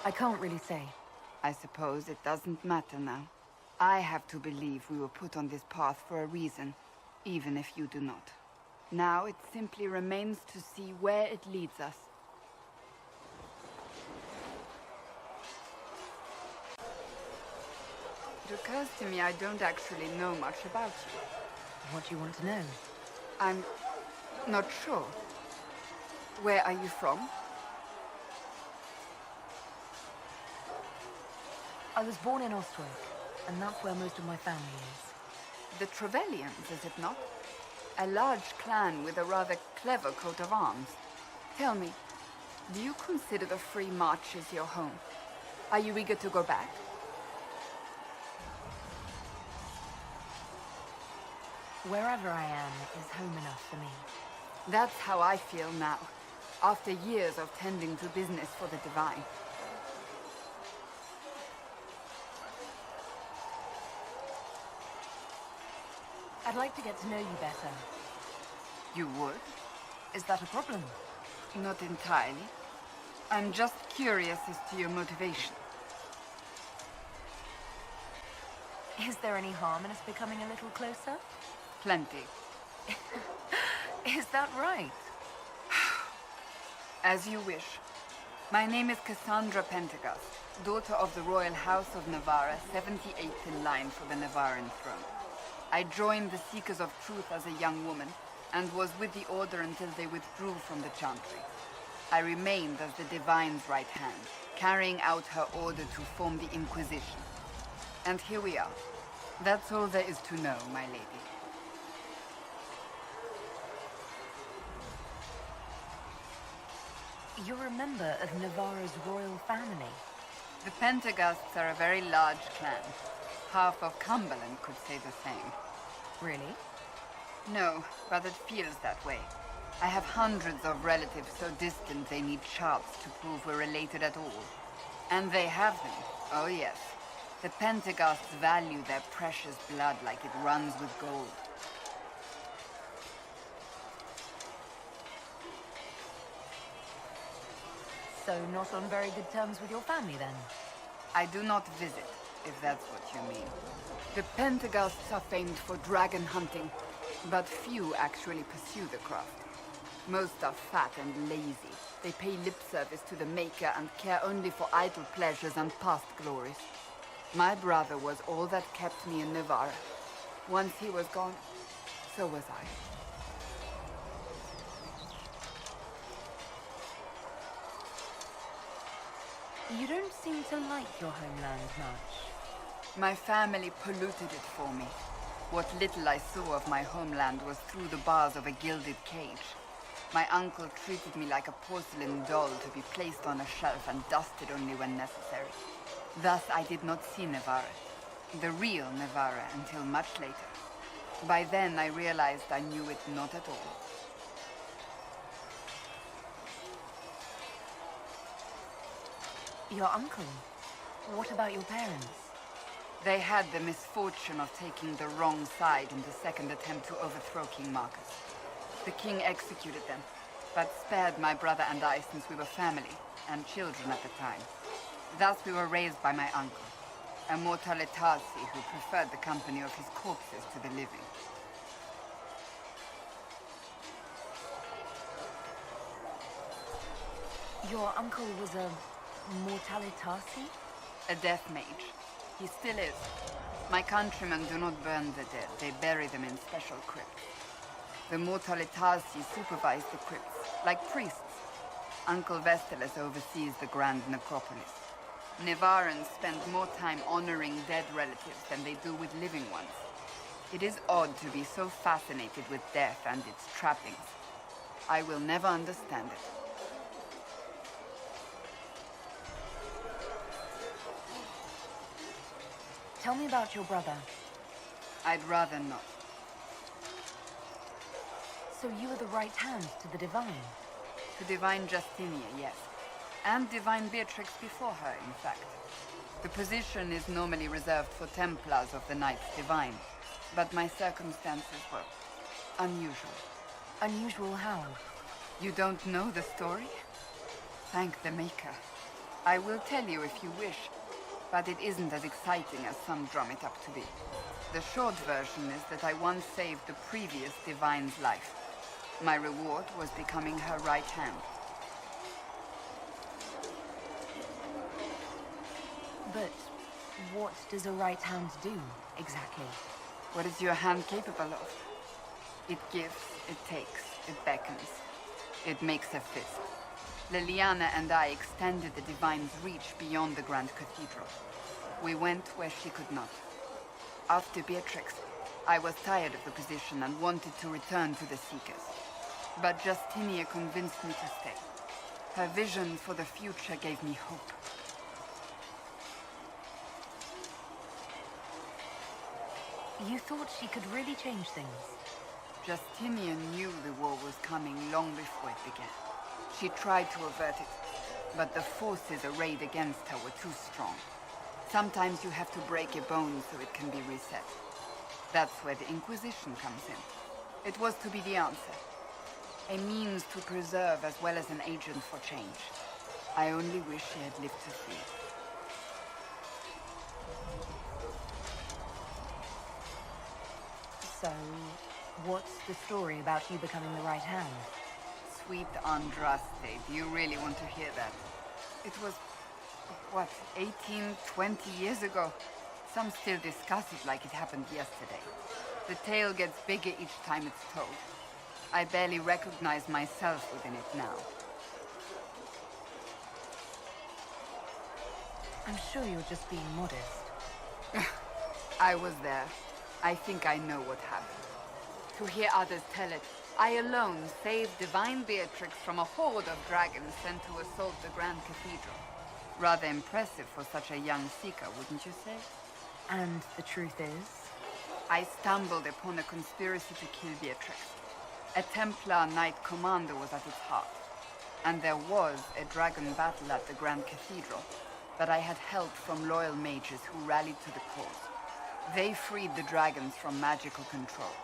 I can't really say. I suppose it doesn't matter now. I have to believe we were put on this path for a reason, even if you do not. Now it simply remains to see where it leads us. It occurs to me I don't actually know much about you. What do you want to know? I'm not sure. Where are you from? I was born in Ostwick, and that's where most of my family is. The Trevellians, is it not? A large clan with a rather clever coat of arms. Tell me, do you consider the Free Marches your home? Are you eager to go back? Wherever I am is home enough for me. That's how I feel now, after years of tending to business for the Divine. I'd like to get to know you better. You would? Is that a problem? Not entirely. I'm just curious as to your motivation. Is there any harm in us becoming a little closer? Plenty. Is that right? As you wish. My name is Cassandra Pentegast, daughter of the Royal House of Navarra, 78th in line for the Navarran throne. I joined the Seekers of Truth as a young woman, and was with the Order until they withdrew from the Chantry. I remained as the Divine's right hand, carrying out her order to form the Inquisition. And here we are. That's all there is to know, my lady. You're a member of Navarra's royal family. The Pentegasts are a very large clan. Half of Cumberland could say the same. Really? No, but it feels that way. I have hundreds of relatives so distant they need charts to prove we're related at all. And they have them. Oh yes. The Pentegasts value their precious blood like it runs with gold. So not on very good terms with your family, then? I do not visit, if that's what you mean. The Pentegasts are famed for dragon hunting, but few actually pursue the craft. Most are fat and lazy. They pay lip service to the Maker and care only for idle pleasures and past glories. My brother was all that kept me in Navarra. Once he was gone, so was I. You don't seem to like your homeland much. My family polluted it for me. What little I saw of my homeland was through the bars of a gilded cage. My uncle treated me like a porcelain doll to be placed on a shelf and dusted only when necessary. Thus I did not see Navarra, the real Navarra, until much later. By then I realized I knew it not at all. Your uncle? What about your parents? They had the misfortune of taking the wrong side in the second attempt to overthrow King Marcus. The king executed them, but spared my brother and I since we were family, and children at the time. Thus we were raised by my uncle, a mortalitasi who preferred the company of his corpses to the living. Your uncle was a mortalitasi? A death mage. He still is. My countrymen do not burn the dead, they bury them in special crypts. The mortalitasi supervise the crypts, like priests. Uncle Vestalis oversees the grand necropolis. Navarrans spend more time honoring dead relatives than they do with living ones. It is odd to be so fascinated with death and its trappings. I will never understand it. Tell me about your brother. I'd rather not. So you are the right hand to the Divine? To Divine Justinia, yes. And Divine Beatrix before her, in fact. The position is normally reserved for Templars of the Knights Divine, but my circumstances were unusual. Unusual how? You don't know the story? Thank the Maker. I will tell you if you wish, but it isn't as exciting as some drum it up to be. The short version is that I once saved the previous Divine's life. My reward was becoming her right hand. But what does a right hand do, exactly? What is your hand capable of? It gives, it takes, it beckons. It makes a fist. Liliana and I extended the Divine's reach beyond the Grand Cathedral. We went where she could not. After Beatrix, I was tired of the position and wanted to return to the Seekers. But Justinia convinced me to stay. Her vision for the future gave me hope. You thought she could really change things? Justinian knew the war was coming long before it began. She tried to avert it, but the forces arrayed against her were too strong. Sometimes you have to break a bone so it can be reset. That's where the Inquisition comes in. It was to be the answer. A means to preserve as well as an agent for change. I only wish she had lived to see it. So, what's the story about you becoming the right hand? Sweet Andraste, do you really want to hear that? It was, what, 18, 20 years ago? Some still discuss it like it happened yesterday. The tale gets bigger each time it's told. I barely recognize myself within it now. I'm sure you're just being modest. I was there. I think I know what happened. To hear others tell it, I alone saved Divine Beatrix from a horde of dragons sent to assault the Grand Cathedral. Rather impressive for such a young seeker, wouldn't you say? And the truth is? I stumbled upon a conspiracy to kill Beatrix. A Templar Knight Commander was at its heart. And there was a dragon battle at the Grand Cathedral, but I had help from loyal mages who rallied to the cause. They freed the dragons from magical control.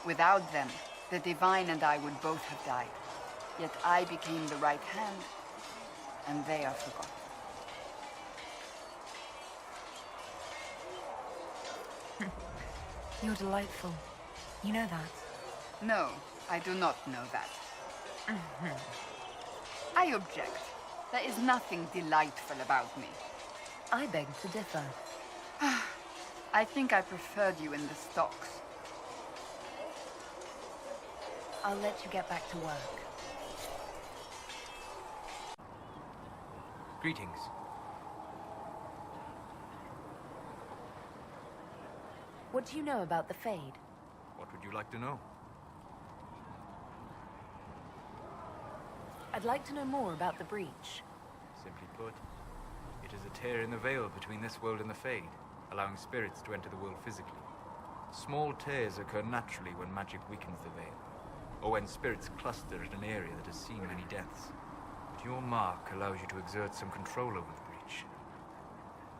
Without them, the Divine and I would both have died. Yet I became the right hand, and they are forgotten. You're delightful. You know that? No, I do not know that. I object. There is nothing delightful about me. I beg to differ. I think I preferred you in the stocks. I'll let you get back to work. Greetings. What do you know about the Fade? What would you like to know? I'd like to know more about the breach. Simply put, it is a tear in the veil between this world and the Fade, allowing spirits to enter the world physically. Small tears occur naturally when magic weakens the veil, or when spirits cluster at an area that has seen many deaths. But your mark allows you to exert some control over the breach.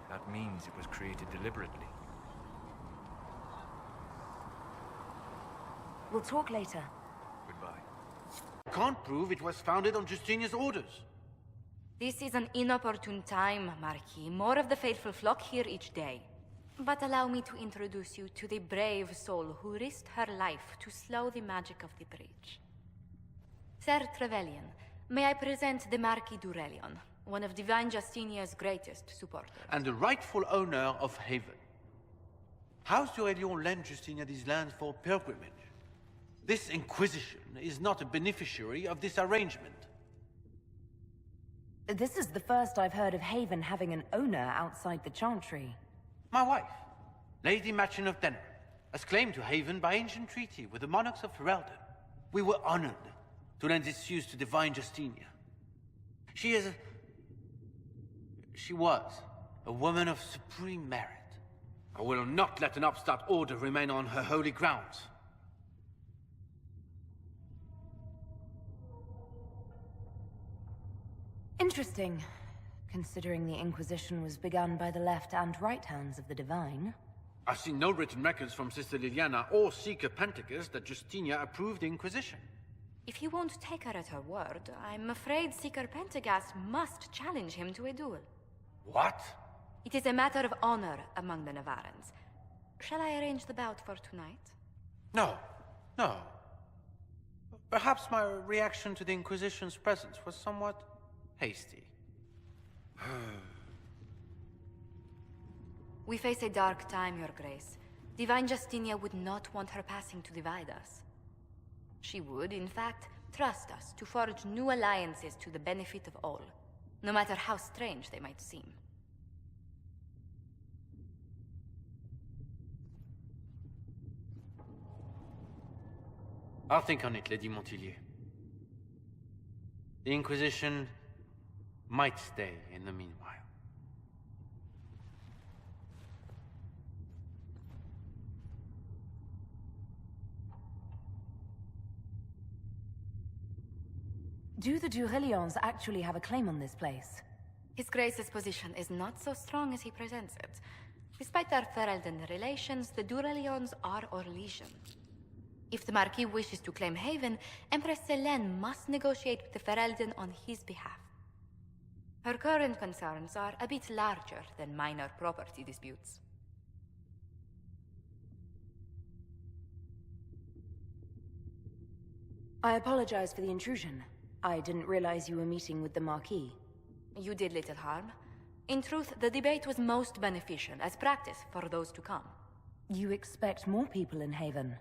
That means it was created deliberately. We'll talk later. Goodbye. Can't prove it was founded on Justinia's orders. This is an inopportune time, Marquis. More of the faithful flock here each day. But allow me to introduce you to the brave soul who risked her life to slow the magic of the breach. Sir Trevelyan, may I present the Marquis d'Aurelion, one of Divine Justinia's greatest supporters. And the rightful owner of Haven. House d'Aurelion lent Justinia these lands for pilgrimage. This Inquisition is not a beneficiary of this arrangement. This is the first I've heard of Haven having an owner outside the Chantry. My wife, Lady Machin of Denner, has claimed to Haven by ancient treaty with the monarchs of Ferelden. We were honored to lend its use to Divine Justinia. She was a woman of supreme merit. I will not let an upstart order remain on her holy grounds. Interesting, considering the Inquisition was begun by the left and right hands of the Divine. I've seen no written records from Sister Liliana or Seeker Penticus that Justinia approved the Inquisition. If you won't take her at her word, I'm afraid Seeker Pentagast must challenge him to a duel. What? It is a matter of honor among the Navarrans. Shall I arrange the bout for tonight? No. No. Perhaps my reaction to the Inquisition's presence was somewhat hasty. We face a dark time, Your Grace. Divine Justinia would not want her passing to divide us. She would, in fact, trust us to forge new alliances to the benefit of all, no matter how strange they might seem. I'll think on it, Lady Montilyet. The Inquisition might stay in the meanwhile. Do the Durelions actually have a claim on this place? His Grace's position is not so strong as he presents it. Despite their Ferelden relations, the Durelions are Orlesian. If the Marquis wishes to claim Haven, Empress Selene must negotiate with the Ferelden on his behalf. Her current concerns are a bit larger than minor property disputes. I apologize for the intrusion. I didn't realize you were meeting with the Marquis. You did little harm. In truth, the debate was most beneficial as practice for those to come. You expect more people in Haven?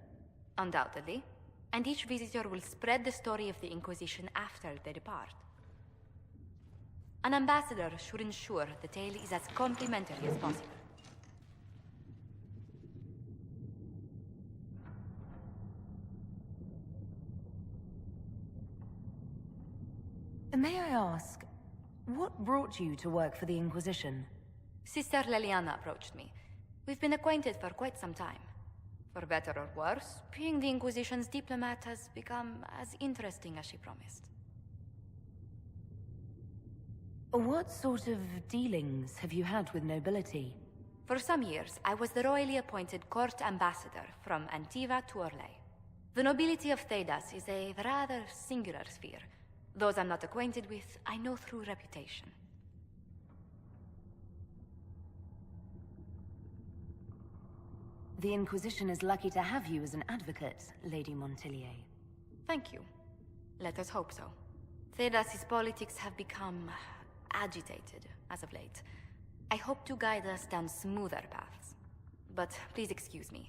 Undoubtedly. And each visitor will spread the story of the Inquisition after they depart. An ambassador should ensure the tale is as complimentary as possible. May I ask, what brought you to work for the Inquisition? Sister Liliana approached me. We've been acquainted for quite some time. For better or worse, being the Inquisition's diplomat has become as interesting as she promised. What sort of dealings have you had with nobility? For some years, I was the royally appointed court ambassador from Antiva to Orlais. The nobility of Thedas is a rather singular sphere. Those I'm not acquainted with, I know through reputation. The Inquisition is lucky to have you as an advocate, Lady Montilyet. Thank you. Let us hope so. Thedas's politics have become agitated as of late. I hope to guide us down smoother paths. But please excuse me.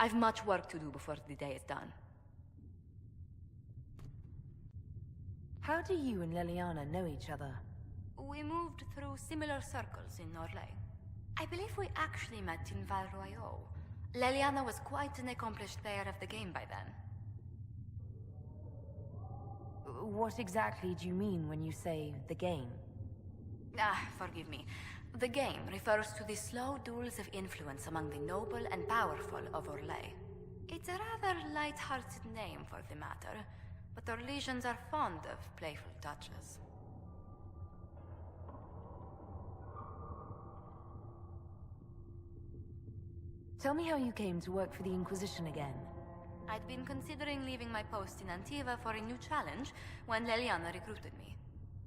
I've much work to do before the day is done. How do you and Liliana know each other? We moved through similar circles in Orlais. I believe we actually met in Val Royeaux. Liliana was quite an accomplished player of the game by then. What exactly do you mean when you say the game? Forgive me. The game refers to the slow duels of influence among the noble and powerful of Orlais. It's a rather light-hearted name for the matter, but Orlesians are fond of playful touches. Tell me how you came to work for the Inquisition again. I'd been considering leaving my post in Antiva for a new challenge when Liliana recruited me.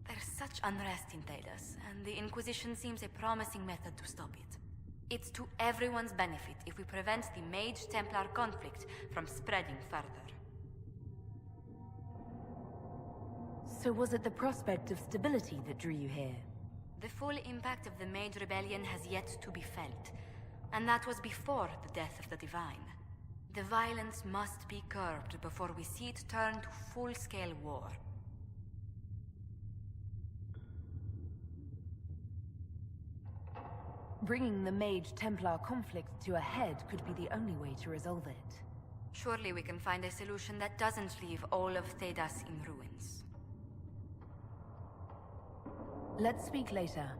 There's such unrest in Thedas, and the Inquisition seems a promising method to stop it. It's to everyone's benefit if we prevent the Mage-Templar conflict from spreading further. So was it the prospect of stability that drew you here? The full impact of the Mage Rebellion has yet to be felt, and that was before the death of the Divine. The violence must be curbed before we see it turn to full-scale war. Bringing the Mage-Templar conflict to a head could be the only way to resolve it. Surely we can find a solution that doesn't leave all of Thedas in ruins. Let's speak later.